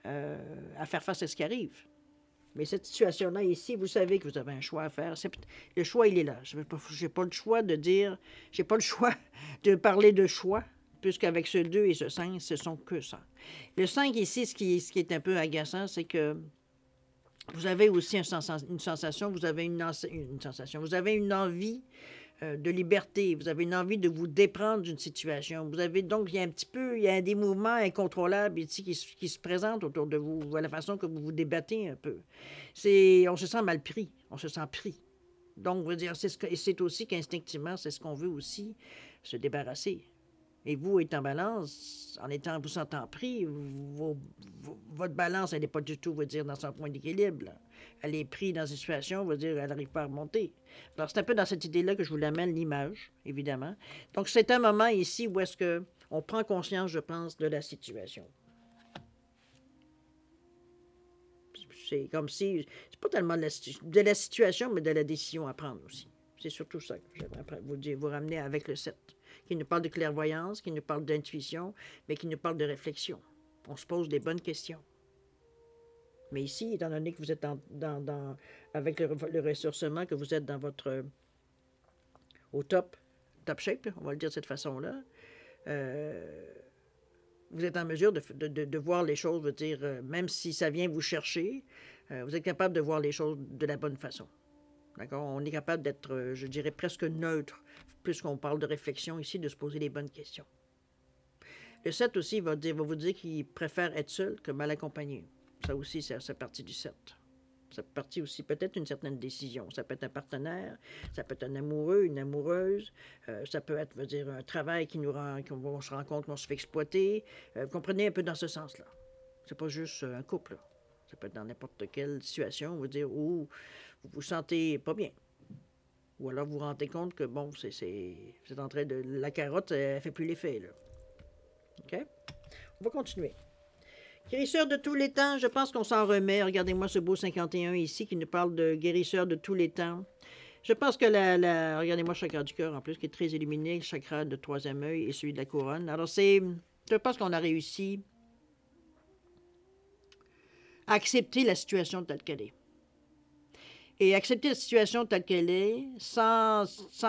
A: à faire face à ce qui arrive. Mais cette situation-là, ici, vous savez que vous avez un choix à faire. Le choix, il est là. Je n'ai pas le choix de dire, j'ai pas le choix de parler de choix, puisqu'avec ce 2 et ce 5, ce sont que ça. Le 5 ici, ce qui est un peu agaçant, c'est que vous avez aussi une sensation, vous avez une sensation, vous avez une envie de liberté. Vous avez une envie de vous déprendre d'une situation. Vous avez donc, il y a un petit peu, il y a des mouvements incontrôlables ici qui se présentent autour de vous, à la façon que vous vous débattez un peu. On se sent mal pris, on se sent pris. Donc, je veux dire, c'est aussi qu'instinctivement, c'est ce qu'on veut aussi, se débarrasser. Et vous, étant en balance, vous sentant pris, votre balance, elle n'est pas du tout, veut dire, dans son point d'équilibre. Elle est prise dans une situation, veut dire, elle n'arrive pas à remonter. Alors, c'est un peu dans cette idée-là que je vous amène l'image, évidemment. Donc, c'est un moment ici où est-ce qu'on prend conscience, je pense, de la situation. C'est comme si, c'est pas tellement de la situation, mais de la décision à prendre aussi. C'est surtout ça que j'aimerais vous ramener avec le 7, qui nous parle de clairvoyance, qui nous parle d'intuition, mais qui nous parle de réflexion. On se pose des bonnes questions. Mais ici, étant donné que vous êtes avec le ressourcement, que vous êtes dans votre au top shape, on va le dire de cette façon-là, vous êtes en mesure de voir les choses, veut dire, même si ça vient vous chercher, vous êtes capable de voir les choses de la bonne façon. D'accord? On est capable d'être, je dirais, presque neutre, puisqu'on parle de réflexion ici, de se poser les bonnes questions. Le 7 aussi va vous dire qu'il préfère être seul que mal accompagné. Ça aussi, c'est partie du 7. Ça peut partie aussi peut-être une certaine décision. Ça peut être un partenaire, ça peut être un amoureux, une amoureuse, ça peut être, veut dire, un travail qu'on se rend compte qu'on se fait exploiter. Vous comprenez un peu dans ce sens-là. C'est pas juste un couple. Là. Ça peut être dans n'importe quelle situation, veut dire, où vous vous sentez pas bien. Ou alors vous vous rendez compte que, bon, c'est en train de... La carotte, elle fait plus l'effet, là. OK? On va continuer. Guérisseur de tous les temps, je pense qu'on s'en remet. Regardez-moi ce beau 51 ici qui nous parle de guérisseur de tous les temps. Je pense que regardez-moi le chakra du cœur en plus, qui est très illuminé, le chakra de troisième œil et celui de la couronne. Alors je pense qu'on a réussi à accepter la situation telle qu'elle est. Et accepter la situation telle qu'elle est, sans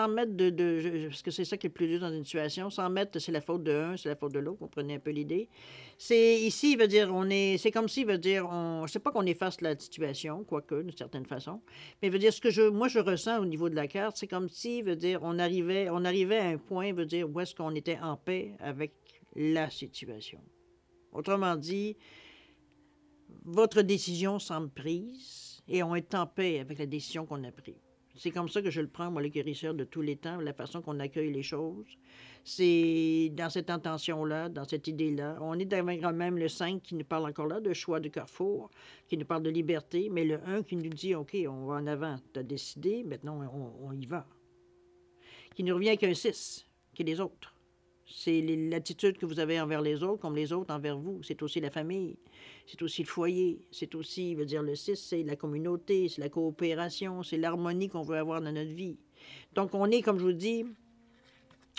A: mettre parce que c'est ça qui est le plus dur dans une situation, sans mettre c'est la faute de un, c'est la faute de l'autre, vous comprenez un peu l'idée. C'est ici, veut dire, c'est comme si, veut dire, je sais pas qu'on efface la situation, quoique, d'une certaine façon, mais veut dire, moi je ressens au niveau de la carte, c'est comme si, veut dire, on arrivait à un point, veut dire, où est-ce qu'on était en paix avec la situation. Autrement dit, votre décision semble prise, et on est en paix avec la décision qu'on a prise. C'est comme ça que je le prends, moi, le guérisseur de tous les temps, la façon qu'on accueille les choses. C'est dans cette intention-là, dans cette idée-là. On est avec même le 5 qui nous parle encore là de choix de carrefour, qui nous parle de liberté, mais le 1 qui nous dit, OK, on va en avant, tu as décidé, maintenant on y va. Qui nous revient avec un 6, qui est les autres. C'est l'attitude que vous avez envers les autres, comme les autres envers vous. C'est aussi la famille, c'est aussi le foyer, c'est aussi, veut dire, le 6, c'est la communauté, c'est la coopération, c'est l'harmonie qu'on veut avoir dans notre vie. Donc, on est, comme je vous dis,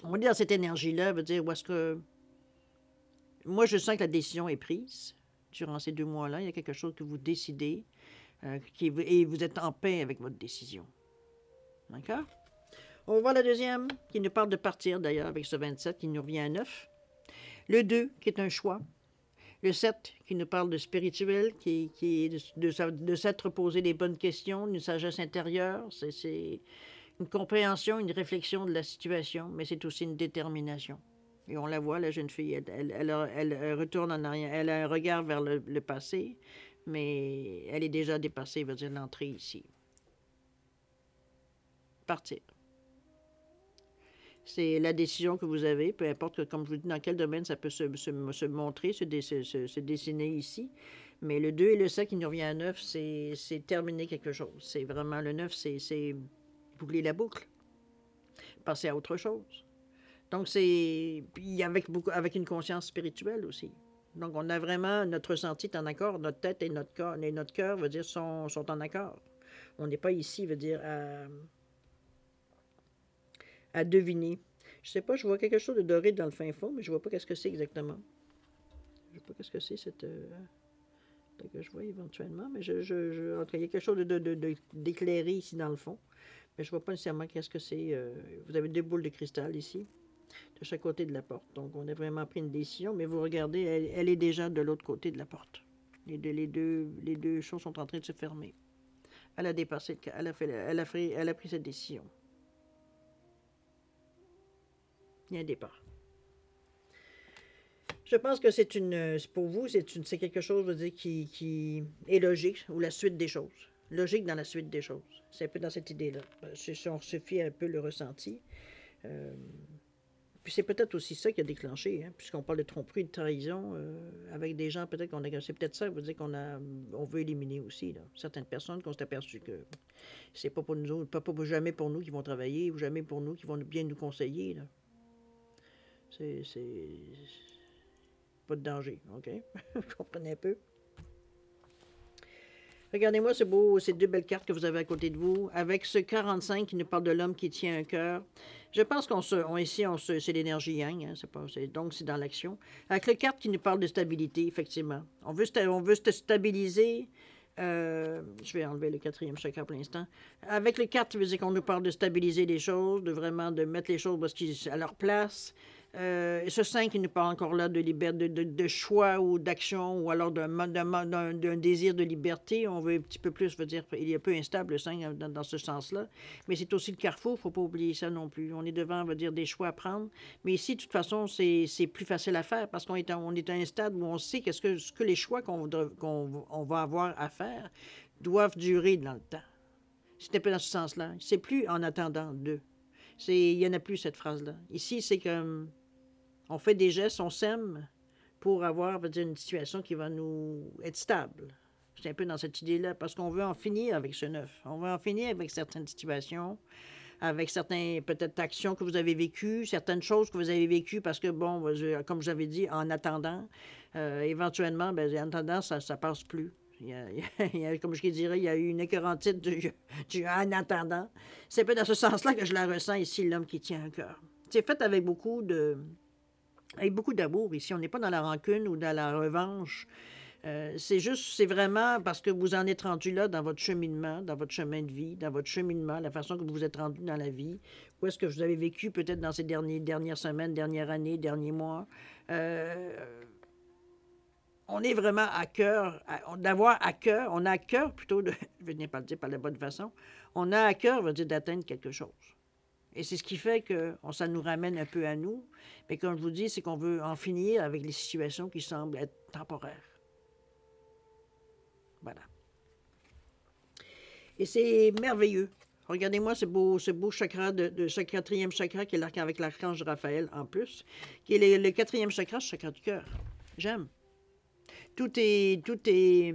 A: on est dans cette énergie-là, veut dire, où est-ce que... Moi, je sens que la décision est prise durant ces 2 mois-là. Il y a quelque chose que vous décidez et vous êtes en paix avec votre décision. D'accord? On va voir la deuxième, qui nous parle de partir, d'ailleurs, avec ce 27, qui nous revient à 9. Le 2, qui est un choix. Le 7, qui nous parle de spirituel, qui est de s'être posé des bonnes questions, une sagesse intérieure. C'est une compréhension, une réflexion de la situation, mais c'est aussi une détermination. Et on la voit, la jeune fille, elle retourne en arrière. Elle a un regard vers le passé, mais elle est déjà dépassée, veut dire l'entrée ici. Partir. C'est la décision que vous avez, peu importe, comme je vous dis, dans quel domaine ça peut se montrer, se dessiner ici. Mais le 2 et le 7 qui nous revient à 9, c'est terminer quelque chose. C'est vraiment le 9, c'est boucler la boucle. Passer à autre chose. Donc, puis avec une conscience spirituelle aussi. Donc, on a vraiment, notre ressenti est en accord, notre tête et notre cœur, veut dire, sont en accord. On n'est pas ici, veut dire, à deviner. Je sais pas, je vois quelque chose de doré dans le fin fond, mais je vois pas qu'est-ce que c'est exactement. Je sais pas qu'est-ce que c'est cette... que je vois éventuellement, mais il y a quelque chose d'éclairé ici dans le fond. Mais je vois pas nécessairement qu'est-ce que c'est. Vous avez 2 boules de cristal ici, de chaque côté de la porte. Donc, on a vraiment pris une décision, mais vous regardez, elle est déjà de l'autre côté de la porte. Les deux choses sont en train de se fermer. Elle a dépassé, elle a pris cette décision. Il y a un départ. Je pense que c'est pour vous, c'est quelque chose, je veux dire, qui est logique, ou la suite des choses. Logique dans la suite des choses. C'est un peu dans cette idée-là. Si on se fie un peu le ressenti. Puis c'est peut-être aussi ça qui a déclenché, hein, puisqu'on parle de tromperie, de trahison, avec des gens, peut-être qu'on a. C'est peut-être ça, veut dire on veut éliminer aussi, là, certaines personnes qu'on s'est aperçu que c'est pas pour nous autres, pas jamais pour nous qui vont travailler, ou jamais pour nous qui vont bien nous conseiller, là. C'est pas de danger, OK? Vous comprenez un peu? Regardez-moi ces deux belles cartes que vous avez à côté de vous, avec ce 45 qui nous parle de l'homme qui tient un cœur. Je pense c'est l'énergie yang, hein, donc c'est dans l'action. Avec la carte qui nous parle de stabilité, effectivement. On veut se stabiliser. Je vais enlever le quatrième chakra pour l'instant. Avec les cartes, ça veut dire qu'on nous parle de stabiliser les choses, de mettre les choses à leur place. Ce 5, il nous parle encore là de liberté, de choix ou d'action, ou alors d'un désir de liberté. On veut un petit peu plus, veut dire, il est un peu instable, le 5, dans ce sens-là. Mais c'est aussi le carrefour, il ne faut pas oublier ça non plus. On est devant, veut dire, des choix à prendre. Mais ici, de toute façon, c'est plus facile à faire parce qu'on est à un stade où on sait ce que les choix qu'on va avoir à faire doivent durer dans le temps. C'est un peu dans ce sens-là. C'est plus en attendant d'eux. Il n'y en a plus, cette phrase-là. Ici, c'est comme on fait des gestes, on sème pour avoir, veut dire, une situation qui va nous être stable. C'est un peu dans cette idée-là, parce qu'on veut en finir avec ce 9. On veut en finir avec certaines situations, avec certaines, peut-être, actions que vous avez vécues, certaines choses que vous avez vécues, parce que, bon, comme j'avais dit, en attendant, éventuellement, en attendant, ça passe plus. Comme je dirais, il y a eu une écœurantite en attendant. C'est un peu dans ce sens-là que je la ressens ici, l'homme qui tient un cœur. C'est fait avec beaucoup d'amour ici. On n'est pas dans la rancune ou dans la revanche. C'est vraiment parce que vous en êtes rendu là dans votre cheminement, dans votre chemin de vie, dans votre cheminement, la façon que vous vous êtes rendu dans la vie, où est-ce que vous avez vécu peut-être dans ces dernières semaines, dernières années, derniers mois. On est vraiment à cœur, d'avoir à cœur, on a à cœur plutôt de, je vais pas le dire par la bonne façon, on a à cœur, veut dire, d'atteindre quelque chose. Et c'est ce qui fait que ça nous ramène un peu à nous. Mais comme je vous dis, c'est qu'on veut en finir avec les situations qui semblent être temporaires. Voilà. Et c'est merveilleux. Regardez-moi ce beau chakra, ce quatrième chakra qui est avec l'archange Raphaël en plus, qui est le quatrième chakra, le chakra du cœur. J'aime. Tout est...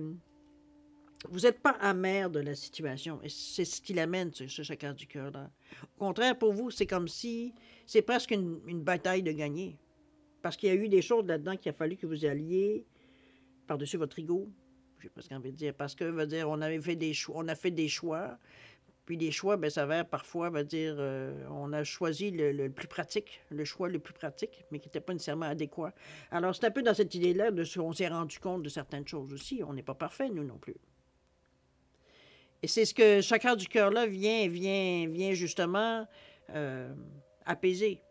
A: Vous n'êtes pas amer de la situation. Et c'est ce qui l'amène, ce chakra du cœur-là. Au contraire, pour vous, c'est comme si c'est presque une bataille de gagner. Parce qu'il y a eu des choses là-dedans qu'il a fallu que vous alliez par-dessus votre ego. Je sais pas ce qu'on veut dire. Parce que, veut dire, on a fait des choix. Puis les choix, s'avère parfois, veut dire, on a choisi le plus pratique, le choix le plus pratique, mais qui n'était pas nécessairement adéquat. Alors, c'est un peu dans cette idée-là on s'est rendu compte de certaines choses aussi. On n'est pas parfait, nous non plus. Et c'est ce que chacun du cœur-là vient justement apaiser.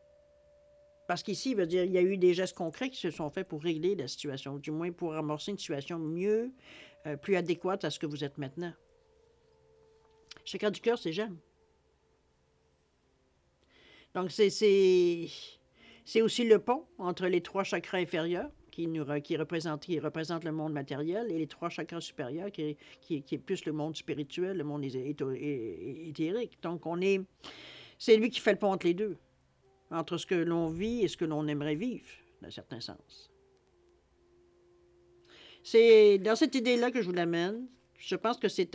A: Parce qu'ici, veut dire, il y a eu des gestes concrets qui se sont faits pour régler la situation, du moins pour amorcer une situation mieux, plus adéquate à ce que vous êtes maintenant. Chakra du cœur, c'est j'aime. Donc, c'est aussi le pont entre les 3 chakras inférieurs qui représentent le monde matériel et les 3 chakras supérieurs qui est plus le monde spirituel, le monde éthérique. Donc, c'est lui qui fait le pont entre les deux, entre ce que l'on vit et ce que l'on aimerait vivre, dans un certain sens. C'est dans cette idée-là que je vous l'amène. Je pense que c'est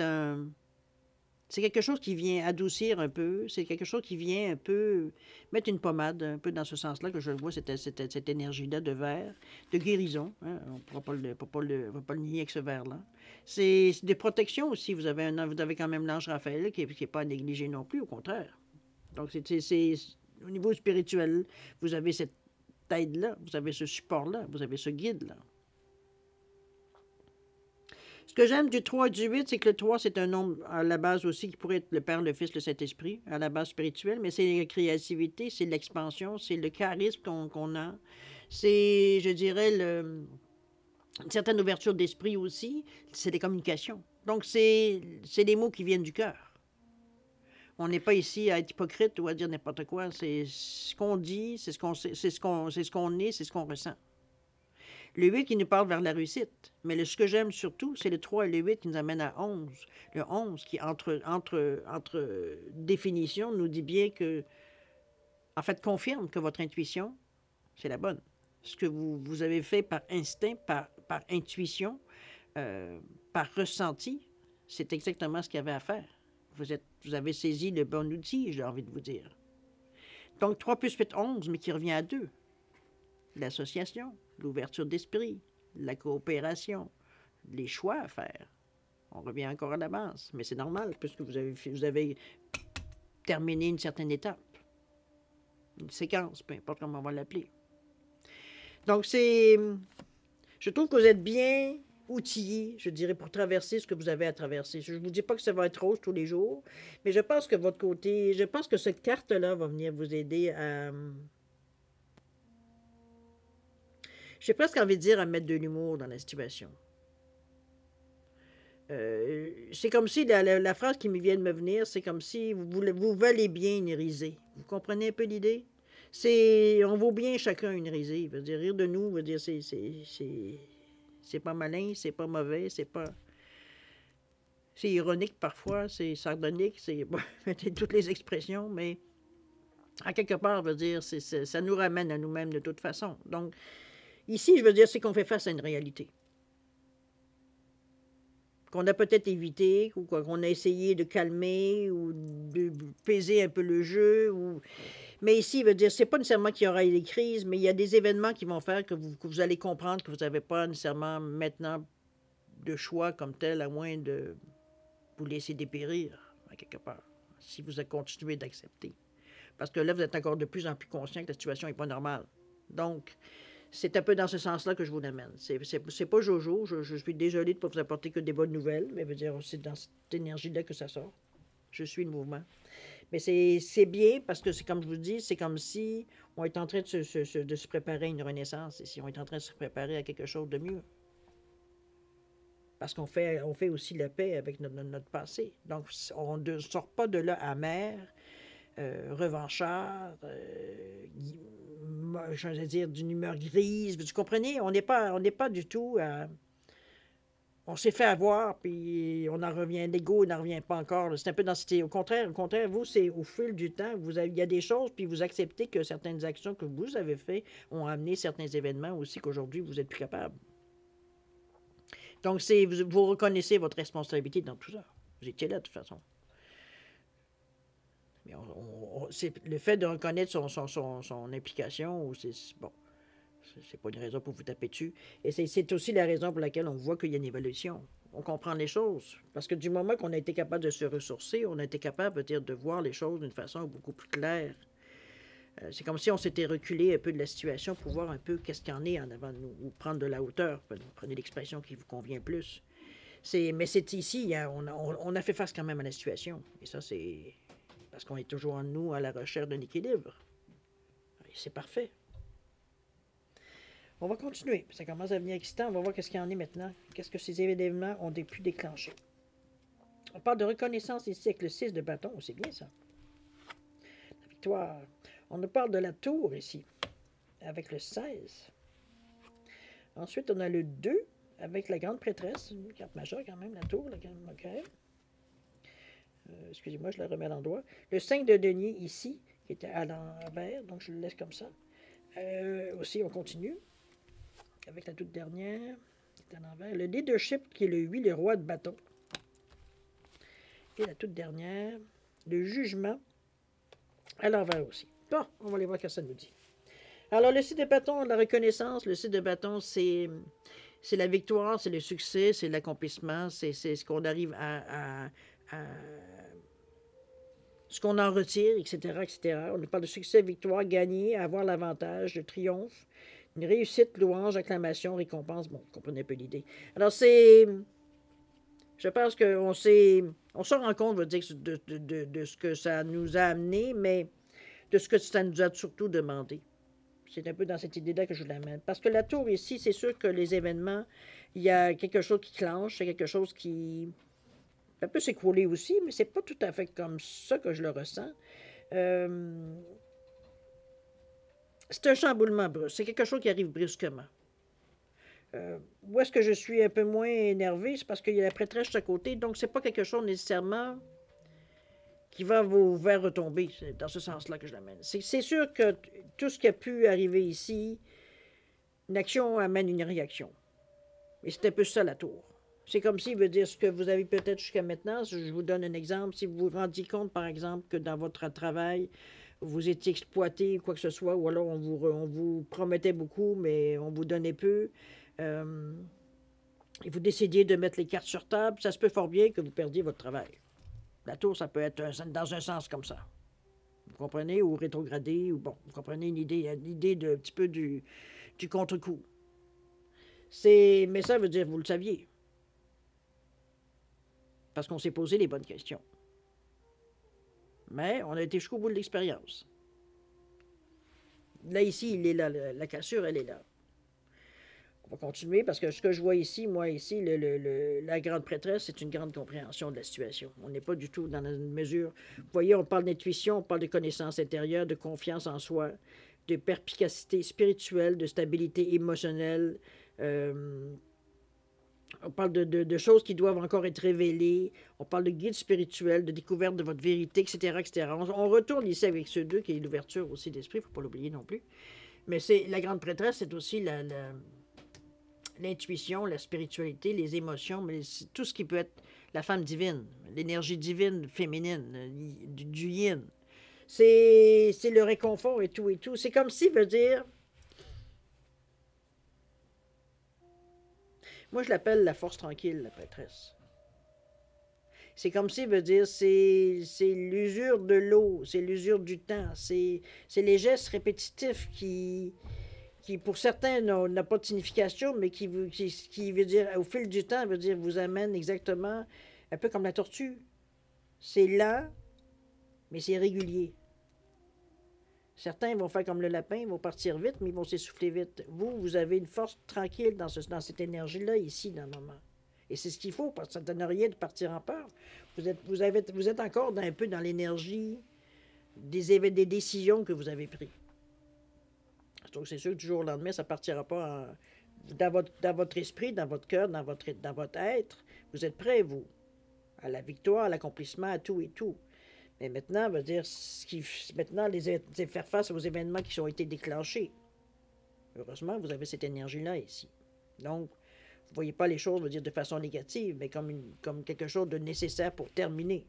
A: quelque chose qui vient adoucir un peu, c'est quelque chose qui vient un peu mettre une pommade, un peu dans ce sens-là que je vois, cette énergie-là de verre, de guérison. Hein? On ne peut pas le nier avec ce verre-là. C'est des protections aussi. Vous avez quand même l'ange Raphaël qui n'est pas à négliger non plus, au contraire. Donc, c'est au niveau spirituel, vous avez cette aide-là, vous avez ce support-là, vous avez ce guide-là. Ce que j'aime du 3 et du 8, c'est que le 3, c'est un nombre à la base aussi qui pourrait être le Père, le Fils, le Saint-Esprit, à la base spirituelle, mais c'est la créativité, c'est l'expansion, c'est le charisme qu'on a. C'est, je dirais, une certaine ouverture d'esprit aussi, c'est des communications. Donc, c'est des mots qui viennent du cœur. On n'est pas ici à être hypocrite ou à dire n'importe quoi. C'est ce qu'on dit, c'est ce qu'on c'est ce qu'on est, c'est ce qu'on ressent. Le 8 qui nous parle vers la réussite. Mais ce que j'aime surtout, c'est le 3 et le 8 qui nous amène à 11. Le 11 qui, entre définitions, nous dit bien que, en fait, confirme que votre intuition, c'est la bonne. Ce que vous avez fait par instinct, par intuition, par ressenti, c'est exactement ce qu'il y avait à faire. Vous avez saisi le bon outil, j'ai envie de vous dire. Donc, 3 plus 8, 11, mais qui revient à 2. L'association, l'ouverture d'esprit, la coopération, les choix à faire. On revient encore à la base, mais c'est normal, puisque vous avez terminé une certaine étape, une séquence, peu importe comment on va l'appeler. Donc, je trouve que vous êtes bien outillés, je dirais, pour traverser ce que vous avez à traverser. Je ne vous dis pas que ça va être rose tous les jours, mais je pense que votre côté, je pense que cette carte-là va venir vous aider à... J'ai presque envie de dire à mettre de l'humour dans la situation. C'est comme si, la phrase qui me vient de me venir, c'est comme si vous valez bien une risée. Vous comprenez un peu l'idée? On vaut bien chacun une risée. Veut dire, rire de nous, veut dire, c'est pas malin, c'est pas mauvais, c'est pas... C'est ironique parfois, c'est sardonique, c'est toutes les expressions, mais à quelque part, veut dire, ça nous ramène à nous-mêmes de toute façon. Donc, ici, je veux dire, c'est qu'on fait face à une réalité. Qu'on a peut-être évité, ou qu'on a essayé de calmer, ou de peser un peu le jeu, ou... Mais ici, il veut dire, c'est pas nécessairement qu'il y aura des crises, mais il y a des événements qui vont faire que vous allez comprendre que vous n'avez pas nécessairement maintenant de choix comme tel, à moins de vous laisser dépérir, à quelque part, si vous continuez d'accepter. Parce que là, vous êtes encore de plus en plus conscient que la situation n'est pas normale. Donc, c'est un peu dans ce sens-là que je vous l'amène. C'est pas Jojo, je suis désolée de ne pas vous apporter que des bonnes nouvelles, mais veut dire, c'est dans cette énergie-là que ça sort. Je suis le mouvement. Mais c'est bien parce que c'est comme je vous dis, c'est comme si on est en train de se préparer à une renaissance, et si on est en train de se préparer à quelque chose de mieux. Parce qu'on fait aussi la paix avec notre passé. Donc, on ne sort pas de là amer, revanchard, je veux dire, d'une humeur grise. Vous comprenez? On n'est pas du tout... on s'est fait avoir, puis on en revient, l'ego n'en revient pas encore. C'est un peu dans cette... Au contraire, vous, c'est au fil du temps, il y a des choses, puis vous acceptez que certaines actions que vous avez faites ont amené certains événements aussi qu'aujourd'hui, vous n'êtes plus capable. Donc, vous reconnaissez votre responsabilité dans tout ça. Vous étiez là, de toute façon. Mais c'est le fait de reconnaître son implication, ou bon, c'est pas une raison pour vous taper dessus. Et c'est aussi la raison pour laquelle on voit qu'il y a une évolution. On comprend les choses. Parce que du moment qu'on a été capable de se ressourcer, on a été capable peut-être de voir les choses d'une façon beaucoup plus claire. C'est comme si on s'était reculé un peu de la situation pour voir un peu qu'est-ce qu'il y en est en avant de nous, ou prendre de la hauteur. Prenez l'expression qui vous convient plus. Mais c'est ici, hein, on a fait face quand même à la situation. Et ça, c'est parce qu'on est toujours en nous à la recherche d'un équilibre. Et c'est parfait. On va continuer. Ça commence à devenir excitant. On va voir qu'est-ce qu'il y en est maintenant. Qu'est-ce que ces événements ont pu déclencher. On parle de reconnaissance ici avec le 6 de bâton. C'est bien ça. La victoire. On nous parle de la tour ici, avec le 16. Ensuite, on a le 2, avec la grande prêtresse. Une carte majeure quand même, la tour. Okay. Excusez-moi, je la remets à l'endroit. Le 5 de denier ici, qui était à l'envers, donc je le laisse comme ça. Aussi, on continue. Avec la toute dernière, qui est à l'envers. Le leadership, qui est le 8, le roi de bâton. Et la toute dernière, le jugement, à l'envers aussi. Bon, on va aller voir ce que ça nous dit. Alors, le 6 de bâton, la reconnaissance, le 6 de bâton, c'est la victoire, c'est le succès, c'est l'accomplissement, c'est ce qu'on arrive à ce qu'on en retire, etc., etc. On nous parle de succès, victoire, gagner, avoir l'avantage, de triomphe, une réussite, louange, acclamation, récompense. Bon, vous comprenez un peu l'idée. Alors, je pense qu'on se rend compte, je veux dire, de ce que ça nous a amené, mais de ce que ça nous a surtout demandé. C'est un peu dans cette idée-là que je l'amène. Parce que la tour ici, c'est sûr que les événements, il y a quelque chose qui clenche, c'est quelque chose qui Ça peut s'écrouler aussi, mais c'est pas tout à fait comme ça que je le ressens. Euh, c'est un chamboulement brusque. C'est quelque chose qui arrive brusquement. Où est-ce que je suis un peu moins énervé? C'est parce qu'il y a la prêtresse à côté. Donc, c'est pas quelque chose nécessairement qui va vous faire retomber. C'est dans ce sens-là que je l'amène. C'est sûr que tout ce qui a pu arriver ici, une action amène une réaction. Et c'est un peu ça la tour. C'est comme s'il veut dire ce que vous avez peut-être jusqu'à maintenant. Je vous donne un exemple. Si vous vous rendiez compte, par exemple, que dans votre travail, vous étiez exploité ou quoi que ce soit, ou alors on vous promettait beaucoup, mais on vous donnait peu, et vous décidiez de mettre les cartes sur table, ça se peut fort bien que vous perdiez votre travail. La tour, ça peut être dans un sens comme ça. Vous comprenez? Ou rétrogradé, ou bon, vous comprenez une idée de un petit peu du contre-coup. Mais ça veut dire, vous le saviez. Parce qu'on s'est posé les bonnes questions. Mais on a été jusqu'au bout de l'expérience. Là, ici, il est là. La cassure, elle est là. On va continuer parce que ce que je vois ici, moi, ici, la grande prêtresse, c'est une grande compréhension de la situation. On n'est pas du tout dans une mesure. Vous voyez, on parle d'intuition, on parle de connaissance intérieure, de confiance en soi, de perspicacité spirituelle, de stabilité émotionnelle. On parle de choses qui doivent encore être révélées. On parle de guide spirituel, de découverte de votre vérité, etc., etc. On retourne ici avec ceux deux, qui est l'ouverture aussi d'esprit, il ne faut pas l'oublier non plus. Mais la grande prêtresse, c'est aussi l'intuition, la spiritualité, les émotions, mais tout ce qui peut être la femme divine, l'énergie divine féminine, du yin. C'est le réconfort et tout et tout. C'est comme si veut dire... Moi, je l'appelle la force tranquille, la prêtresse. C'est comme si veut dire, c'est l'usure de l'eau, c'est l'usure du temps, c'est les gestes répétitifs qui pour certains, n'a pas de signification, mais qui veut dire, au fil du temps, veut dire, vous amène exactement, un peu comme la tortue. C'est lent, mais c'est régulier. Certains vont faire comme le lapin, ils vont partir vite, mais ils vont s'essouffler vite. Vous avez une force tranquille dans cette énergie-là, ici, dans le moment. Et c'est ce qu'il faut, parce que ça ne donne rien de partir en peur. Vous êtes encore un peu dans l'énergie des décisions que vous avez prises. Donc, c'est sûr que du jour au lendemain, ça ne partira pas dans votre esprit, dans votre cœur, dans votre être. Vous êtes prêts, vous, à la victoire, à l'accomplissement, à tout et tout. Mais maintenant, veut dire, maintenant, faire face aux événements qui ont été déclenchés. Heureusement, vous avez cette énergie-là ici. Donc, vous ne voyez pas les choses, veut dire, de façon négative, mais comme quelque chose de nécessaire pour terminer.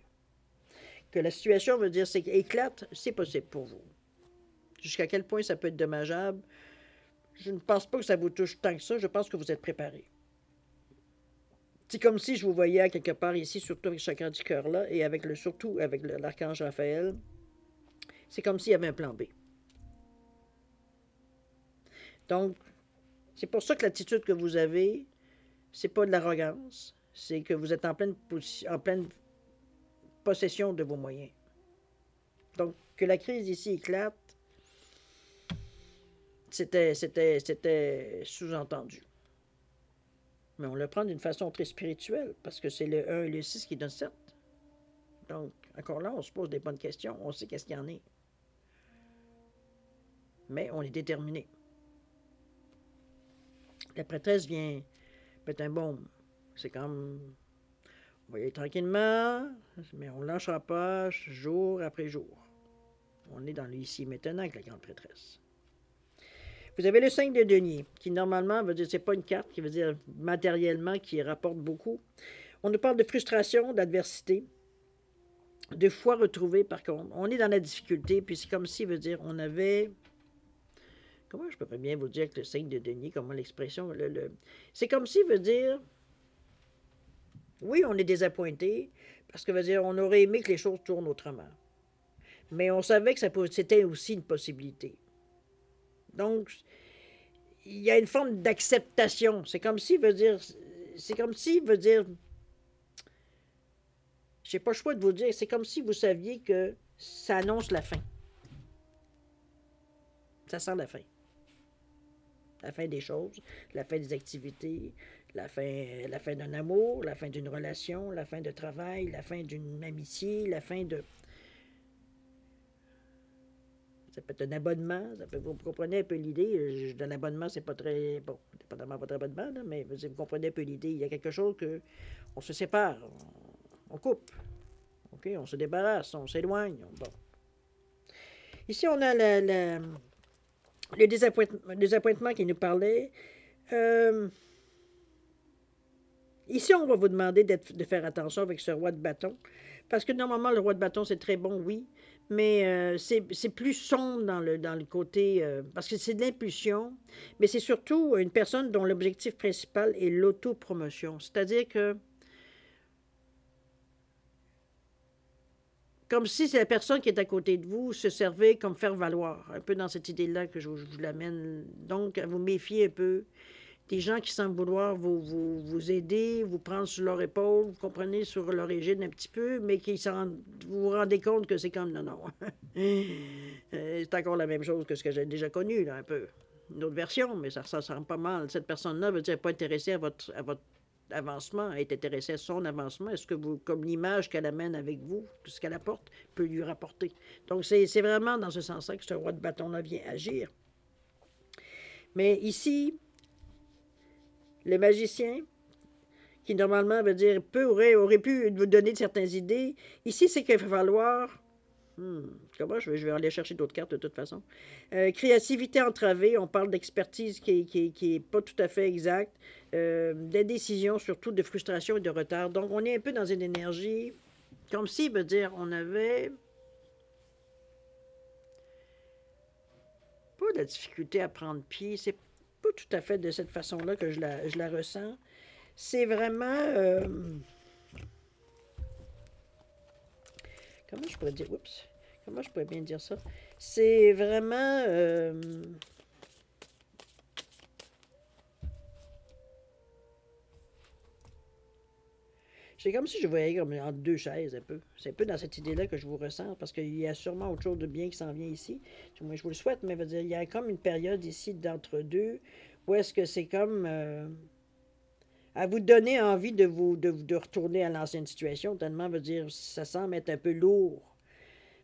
A: Que la situation, veut dire, c'est éclate, c'est possible pour vous. Jusqu'à quel point ça peut être dommageable, je ne pense pas que ça vous touche tant que ça, je pense que vous êtes préparé. C'est comme si je vous voyais à quelque part ici, surtout avec le chakra du cœur là, et surtout avec l'archange Raphaël. C'est comme s'il y avait un plan B. Donc, c'est pour ça que l'attitude que vous avez, c'est pas de l'arrogance, c'est que vous êtes en pleine possession de vos moyens. Donc, que la crise ici éclate, c'était sous-entendu. Mais on le prend d'une façon très spirituelle, parce que c'est le 1 et le 6 qui donnent 7. Donc, encore là, on se pose des bonnes questions, on sait qu'est-ce qu'il y en est. Mais on est déterminé. La prêtresse vient mettre un baume. C'est comme, on va y aller tranquillement, mais on ne lâchera pas jour après jour. On est dans l'ici maintenant avec la grande prêtresse. Vous avez le 5 de denier, qui normalement veut dire, c'est pas une carte qui veut dire matériellement qui rapporte beaucoup. On nous parle de frustration, d'adversité, de foi retrouvée par contre. On est dans la difficulté, puis c'est comme si veut dire, on avait... Comment je peux bien vous dire que le 5 de denier, comment l'expression... C'est comme si veut dire... Oui, on est désappointé, parce que veut dire, on aurait aimé que les choses tournent autrement. Mais on savait que c'était aussi une possibilité. Donc, il y a une forme d'acceptation. C'est comme si veut dire... J'ai pas le choix de vous dire, c'est comme si vous saviez que ça annonce la fin. Ça sent la fin. La fin des choses, la fin des activités, la fin d'un amour, la fin d'une relation, la fin de travail, la fin d'une amitié, la fin de... Ça peut être un abonnement, ça peut, vous comprenez un peu l'idée. D'un abonnement, c'est pas très... Bon, dépendamment de votre abonnement, là, mais vous comprenez un peu l'idée. Il y a quelque chose que... On se sépare, on coupe, OK? On se débarrasse, on s'éloigne. Bon. Ici, on a le désappointement qui nous parlait. Ici, on va vous demander de faire attention avec ce roi de bâton. Parce que normalement, le roi de bâton, c'est très bon, oui. Mais c'est plus sombre dans le côté... parce que c'est de l'impulsion. Mais c'est surtout une personne dont l'objectif principal est l'autopromotion. C'est-à-dire que... Comme si c'est la personne qui est à côté de vous se servait comme faire valoir. Un peu dans cette idée-là que je vous l'amène. Donc, à vous méfier un peu des gens qui semblent vouloir vous aider, vous prendre sur leur épaule, vous comprenez, sur leur égide un petit peu, mais qui vous vous rendez compte que c'est comme non, non. C'est encore la même chose que ce que j'ai déjà connu, là, un peu. Une autre version, mais ça ressemble pas mal. Cette personne-là veut dire pas intéressée à votre avancement, elle est intéressée à son avancement. Est-ce que vous, comme l'image qu'elle amène avec vous, ce qu'elle apporte, peut lui rapporter. Donc, c'est vraiment dans ce sens-là que ce roi de bâton-là vient agir. Mais ici, le magicien, qui normalement veut dire aurait pu vous donner certaines idées, ici, c'est qu'il va falloir... comment je vais aller chercher d'autres cartes de toute façon. Créativité entravée, on parle d'expertise qui est pas tout à fait exacte, d'indécision, surtout de frustration et de retard. Donc, on est un peu dans une énergie, comme si, veut dire, on avait pas de difficulté à prendre pied, c'est pas tout à fait de cette façon-là que je la ressens. C'est vraiment... comment je pourrais dire... Oups. Comment je pourrais bien dire ça? C'est vraiment... c'est comme si je voyais comme entre deux chaises un peu. C'est un peu dans cette idée-là que je vous ressens, parce qu'il y a sûrement autre chose de bien qui s'en vient ici. Moi, je vous le souhaite, mais il y a comme une période ici d'entre-deux où est-ce que c'est comme... à vous donner envie de retourner à l'ancienne situation, tellement, veut dire, ça semble être un peu lourd.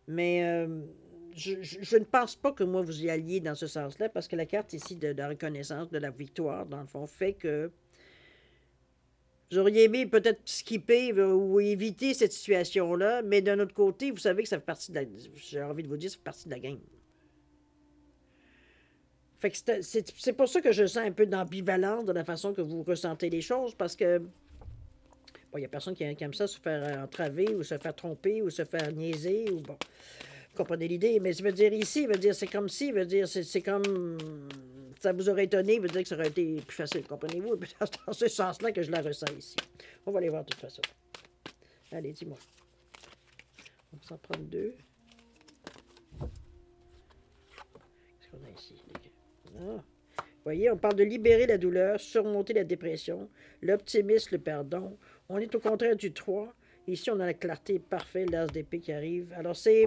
A: Mais je ne pense pas que moi, vous y alliez dans ce sens-là, parce que la carte ici de la reconnaissance, de la victoire, dans le fond, fait que vous auriez aimé peut-être skipper ou éviter cette situation-là, mais d'un autre côté, vous savez que ça fait partie de la... J'ai envie de vous dire, ça fait partie de la game. Fait que c'est pour ça que je sens un peu d'ambivalence dans la façon que vous ressentez les choses, parce que bon, il n'y a personne qui aime ça, se faire entraver, ou se faire tromper, ou se faire niaiser, ou bon, vous comprenez l'idée, mais ça veut dire ici, veut dire c'est comme si, veut dire c'est comme, ça vous aurait étonné, veut dire que ça aurait été plus facile, comprenez-vous, c'est dans ce sens-là que je la ressens ici. On va aller voir de toute façon. Allez, dis-moi. On va s'en prendre deux. Qu'est-ce qu'on a ici? Ah. Vous voyez, on parle de libérer la douleur, surmonter la dépression, l'optimisme, le pardon. On est au contraire du 3. Ici, on a la clarté parfaite, l'as d'épée qui arrive. Alors, c'est...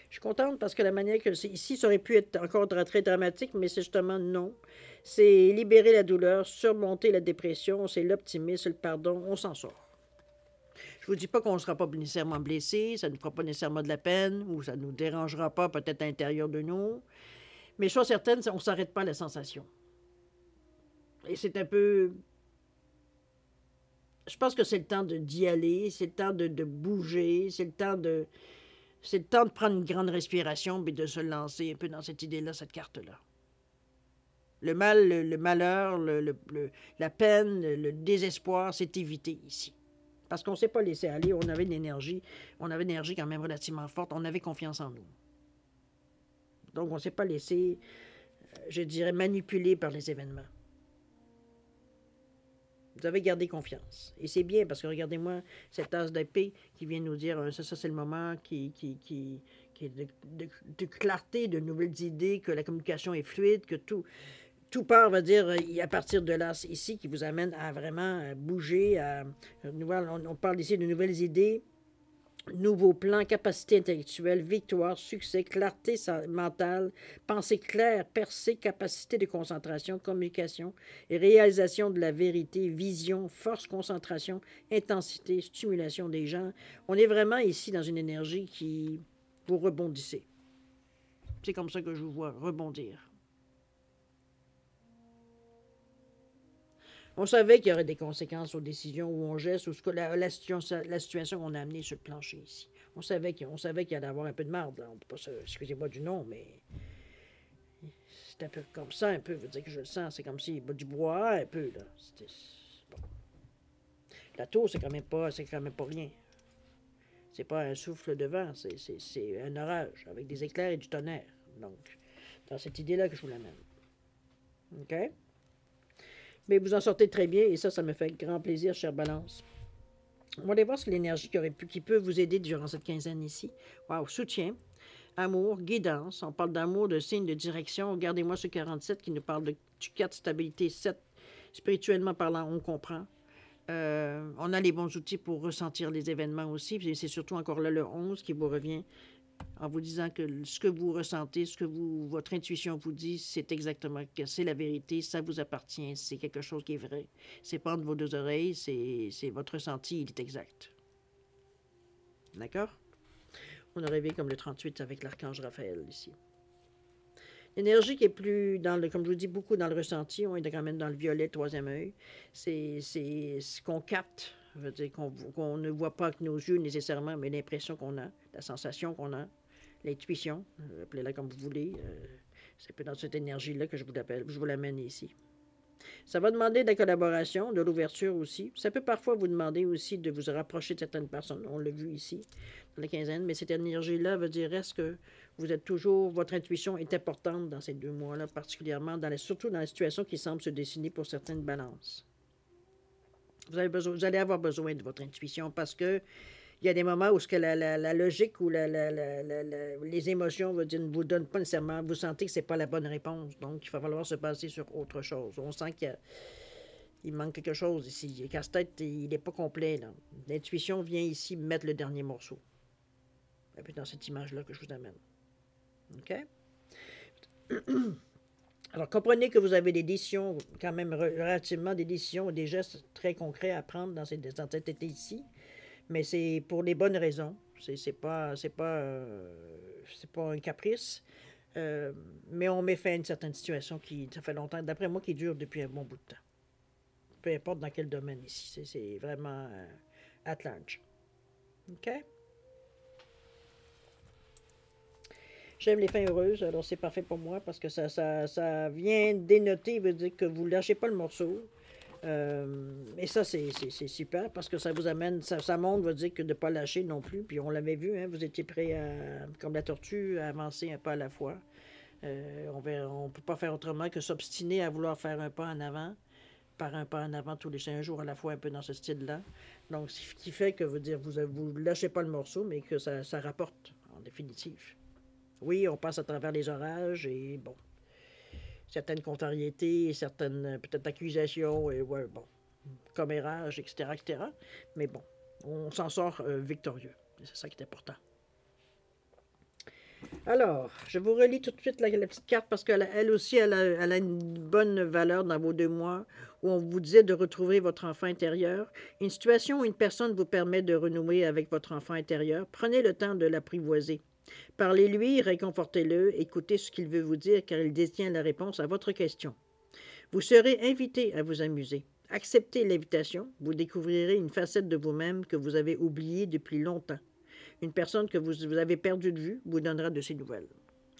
A: Je suis contente parce que la manière que c'est ici, ça aurait pu être encore très dramatique, mais c'est justement non. C'est libérer la douleur, surmonter la dépression, c'est l'optimisme, le pardon, on s'en sort. Je vous dis pas qu'on ne sera pas nécessairement blessé, ça ne nous fera pas nécessairement de la peine, ou ça ne nous dérangera pas peut-être à l'intérieur de nous. Mais chose certaine, on ne s'arrête pas à la sensation. Et c'est un peu... Je pense que c'est le temps d'y aller, c'est le temps de bouger, c'est le temps de... C'est le temps de prendre une grande respiration et de se lancer un peu dans cette idée-là, cette carte-là. Le mal, le malheur, la peine, le désespoir, c'est évité ici. Parce qu'on ne s'est pas laissé aller, on avait une énergie quand même relativement forte, on avait confiance en nous. Donc on ne s'est pas laissé, je dirais, manipuler par les événements. Vous avez gardé confiance. Et c'est bien, parce que regardez-moi cette tasse d'épée qui vient nous dire, ça c'est le moment qui est de clarté, de nouvelles idées, que la communication est fluide, que tout part, va dire, à partir de là, ici, qui vous amène à vraiment bouger. On parle ici de nouvelles idées, Nouveaux plans, capacité intellectuelle, victoire, succès, clarté mentale, pensée claire, percée, capacité de concentration, communication et réalisation de la vérité, vision, force, concentration, intensité, stimulation des gens. On est vraiment ici dans une énergie qui vous rebondissez. C'est comme ça que je vous vois rebondir. On savait qu'il y aurait des conséquences aux décisions où on geste, ou la situation qu'on a amenée sur le plancher ici. On savait qu'il allait avoir un peu de marde. Là. On peut pas excusez-moi du nom, mais c'est un peu comme ça, un peu. Veut dire que je le sens. C'est comme s'il bat du bois, un peu. Là. Bon. La tour, c'est quand même pas rien. C'est pas un souffle de vent, c'est un orage avec des éclairs et du tonnerre. Donc, dans cette idée-là que je vous l'amène. OK? Mais vous en sortez très bien et ça me fait grand plaisir, chère Balance. On va aller voir ce que l'énergie qui peut vous aider durant cette quinzaine ici. Wow, soutien, amour, guidance. On parle d'amour, de signe de direction. Regardez-moi ce 47 qui nous parle du 4, stabilité, 7. Spirituellement parlant, on comprend. On a les bons outils pour ressentir les événements aussi. C'est surtout encore là le 11 qui vous revient en vous disant que ce que vous ressentez, ce que votre intuition vous dit, c'est exactement que c'est la vérité, ça vous appartient, c'est quelque chose qui est vrai. C'est pas entre vos deux oreilles, c'est votre ressenti, il est exact. D'accord? On a rêvé comme le 38 avec l'archange Raphaël ici. L'énergie qui est plus dans le, comme je vous dis, beaucoup dans le ressenti, on est quand même dans le violet, troisième œil. C'est ce qu'on capte, veut dire qu'on ne voit pas avec nos yeux nécessairement, mais l'impression qu'on a, la sensation qu'on a, l'intuition, appelez-la comme vous voulez. C'est un peu dans cette énergie-là que je vous l'amène ici. Ça va demander de la collaboration, de l'ouverture aussi. Ça peut parfois vous demander aussi de vous rapprocher de certaines personnes. On l'a vu ici, dans la quinzaine. Mais cette énergie-là veut dire, est-ce que vous êtes toujours, votre intuition est importante dans ces 2 mois-là, particulièrement, surtout dans la situation qui semble se dessiner pour certaines balances. Vous allez avoir besoin de votre intuition parce que il y a des moments où la logique ou les émotions ne vous donnent pas nécessairement, vous sentez que ce n'est pas la bonne réponse. Donc, il va falloir se baser sur autre chose. On sent qu'il manque quelque chose ici. Le casse-tête, il n'est pas complet. L'intuition vient ici mettre le dernier morceau. Un peu dans cette image-là que je vous amène. OK? Alors, comprenez que vous avez des décisions, quand même relativement des décisions, des gestes très concrets à prendre dans cet été ici. Mais c'est pour les bonnes raisons. C'est pas un caprice. Mais on met fin à une certaine situation qui, ça fait longtemps, d'après moi, qui dure depuis un bon bout de temps. Peu importe dans quel domaine ici. C'est vraiment at large. OK? J'aime les fins heureuses, alors c'est parfait pour moi parce que ça vient dénoter, veut dire que vous ne lâchez pas le morceau. Et ça, c'est super parce que ça vous amène, ça montre, veut dire que de ne pas lâcher non plus. Puis on l'avait vu, hein, vous étiez prêt, comme la tortue, à avancer un pas à la fois. On ne peut pas faire autrement que s'obstiner à vouloir faire un pas en avant, par un pas en avant tous les 5 jours à la fois, un peu dans ce style-là. Donc, ce qui fait que vous ne lâchez pas le morceau, mais que ça rapporte, en définitive. Oui, on passe à travers les orages et bon, certaines contrariétés, certaines peut-être accusations, et ouais, bon, commérage, etc., etc. Mais bon, on s'en sort victorieux. C'est ça qui est important. Alors, je vous relis tout de suite la petite carte parce qu'elle aussi, elle a une bonne valeur dans vos 2 mois où on vous disait de retrouver votre enfant intérieur. Une situation où une personne vous permet de renouer avec votre enfant intérieur, prenez le temps de l'apprivoiser. Parlez-lui, réconfortez-le, écoutez ce qu'il veut vous dire car il détient la réponse à votre question. Vous serez invité à vous amuser. Acceptez l'invitation, vous découvrirez une facette de vous-même que vous avez oubliée depuis longtemps. Une personne que vous avez perdue de vue vous donnera de ses nouvelles.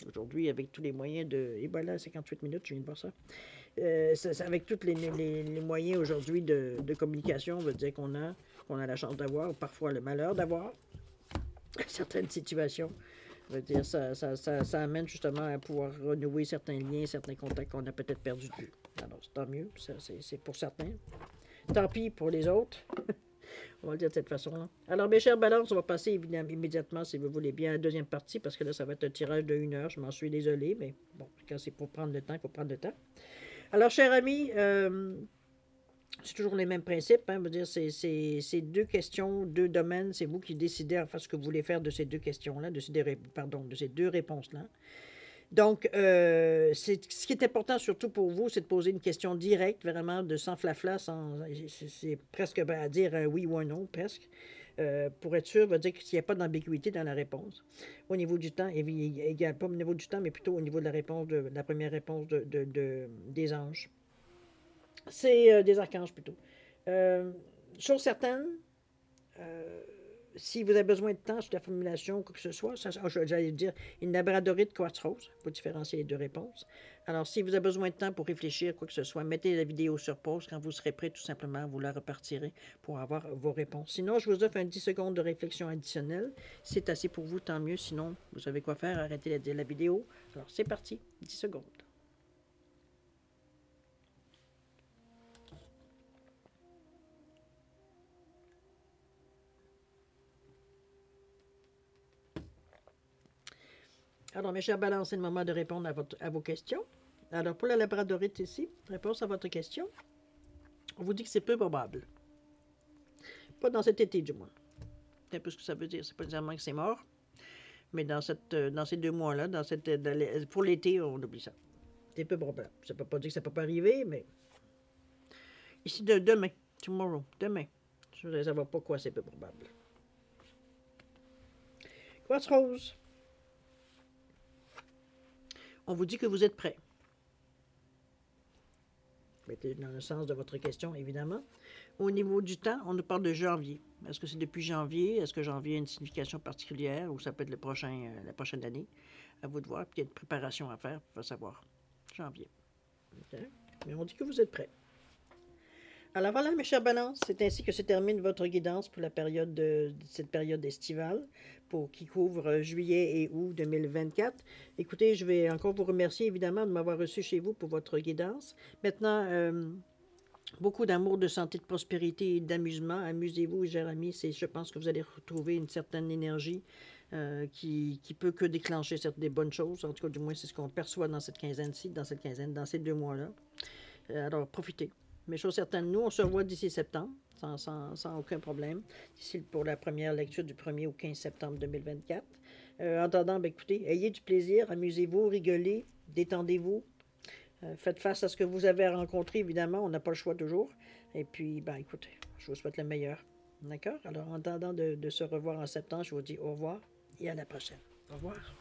A: Aujourd'hui, avec tous les moyens de... Et voilà, 58 minutes, je viens de voir ça. Avec tous les moyens aujourd'hui de communication, on veut dire qu'on a la chance d'avoir, ou parfois le malheur d'avoir, certaines situations. Veut dire, ça amène justement à pouvoir renouer certains liens, certains contacts qu'on a peut-être perdus de vue. Alors, c'est tant mieux, c'est pour certains. Tant pis pour les autres. On va le dire de cette façon-là. Alors, mes chers balances, on va passer évidemment immédiatement, si vous voulez bien, à la deuxième partie, parce que là, ça va être un tirage de 1 heure. Je m'en suis désolé, mais bon, quand c'est pour prendre le temps, il faut prendre le temps. Alors, chers amis, C'est toujours les mêmes principes. Hein, veut dire, c'est deux questions, deux domaines. C'est vous qui décidez en fait ce que vous voulez faire de ces deux questions-là, de ces deux réponses-là. Donc, ce qui est important surtout pour vous, c'est de poser une question directe, vraiment, de sans flafla, c'est presque à dire un oui ou un non, presque. Pour être sûr, veut dire qu'il n'y a pas d'ambiguïté dans la réponse. Au niveau du temps, pas au niveau du temps, mais plutôt au niveau de la réponse, de la première réponse des anges. C'est des archanges plutôt. Euh, Chose certaine, euh, si vous avez besoin de temps sur la formulation, quoi que ce soit, j'allais dire une labradorite quartz rose pour différencier les deux réponses. Alors, si vous avez besoin de temps pour réfléchir, quoi que ce soit, mettez la vidéo sur pause. Quand vous serez prêt, tout simplement, vous la repartirez pour avoir vos réponses. Sinon, je vous offre un 10 secondes de réflexion additionnelle. Si c'est assez pour vous, tant mieux. Sinon, vous savez quoi faire. Arrêtez la vidéo. Alors, c'est parti. 10 secondes. Alors, mes chers balances, c'est le moment de répondre à vos questions. Alors, pour la labradorite ici, réponse à votre question. On vous dit que c'est peu probable. Pas dans cet été, du moins. C'est un peu ce que ça veut dire. C'est pas nécessairement que c'est mort, mais dans ces 2 mois-là, pour l'été, on oublie ça. C'est peu probable. Ça ne peut pas dire que ça ne peut pas arriver, mais ici, demain, demain, je ne sais pas quoi, c'est peu probable. Quartz rose. On vous dit que vous êtes prêt. Mettez dans le sens de votre question, évidemment. Au niveau du temps, on nous parle de janvier. Est-ce que c'est depuis janvier? Est-ce que janvier a une signification particulière ou ça peut être la prochaine année? À vous de voir. Puis il y a une préparation à faire pour savoir. Janvier. Okay. Mais on dit que vous êtes prêts. Alors voilà, mes chers balances, c'est ainsi que se termine votre guidance pour cette période estivale qui couvre juillet et août 2024. Écoutez, je vais encore vous remercier évidemment de m'avoir reçu chez vous pour votre guidance. Maintenant, beaucoup d'amour, de santé, de prospérité et d'amusement. Amusez-vous, chers amis. Je pense que vous allez retrouver une certaine énergie qui peut que déclencher des bonnes choses. En tout cas, du moins, c'est ce qu'on perçoit dans cette quinzaine-ci, dans ces 2 mois-là. Alors, profitez. Mais chose certaine, nous, on se revoit d'ici septembre, sans aucun problème. D'ici pour la première lecture du 1er au 15 septembre 2024. En attendant, écoutez, ayez du plaisir, amusez-vous, rigolez, détendez-vous. Faites face à ce que vous avez rencontré, évidemment. On n'a pas le choix toujours. Et puis, écoutez, je vous souhaite le meilleur. D'accord? Alors, en attendant de se revoir en septembre, je vous dis au revoir et à la prochaine. Au revoir.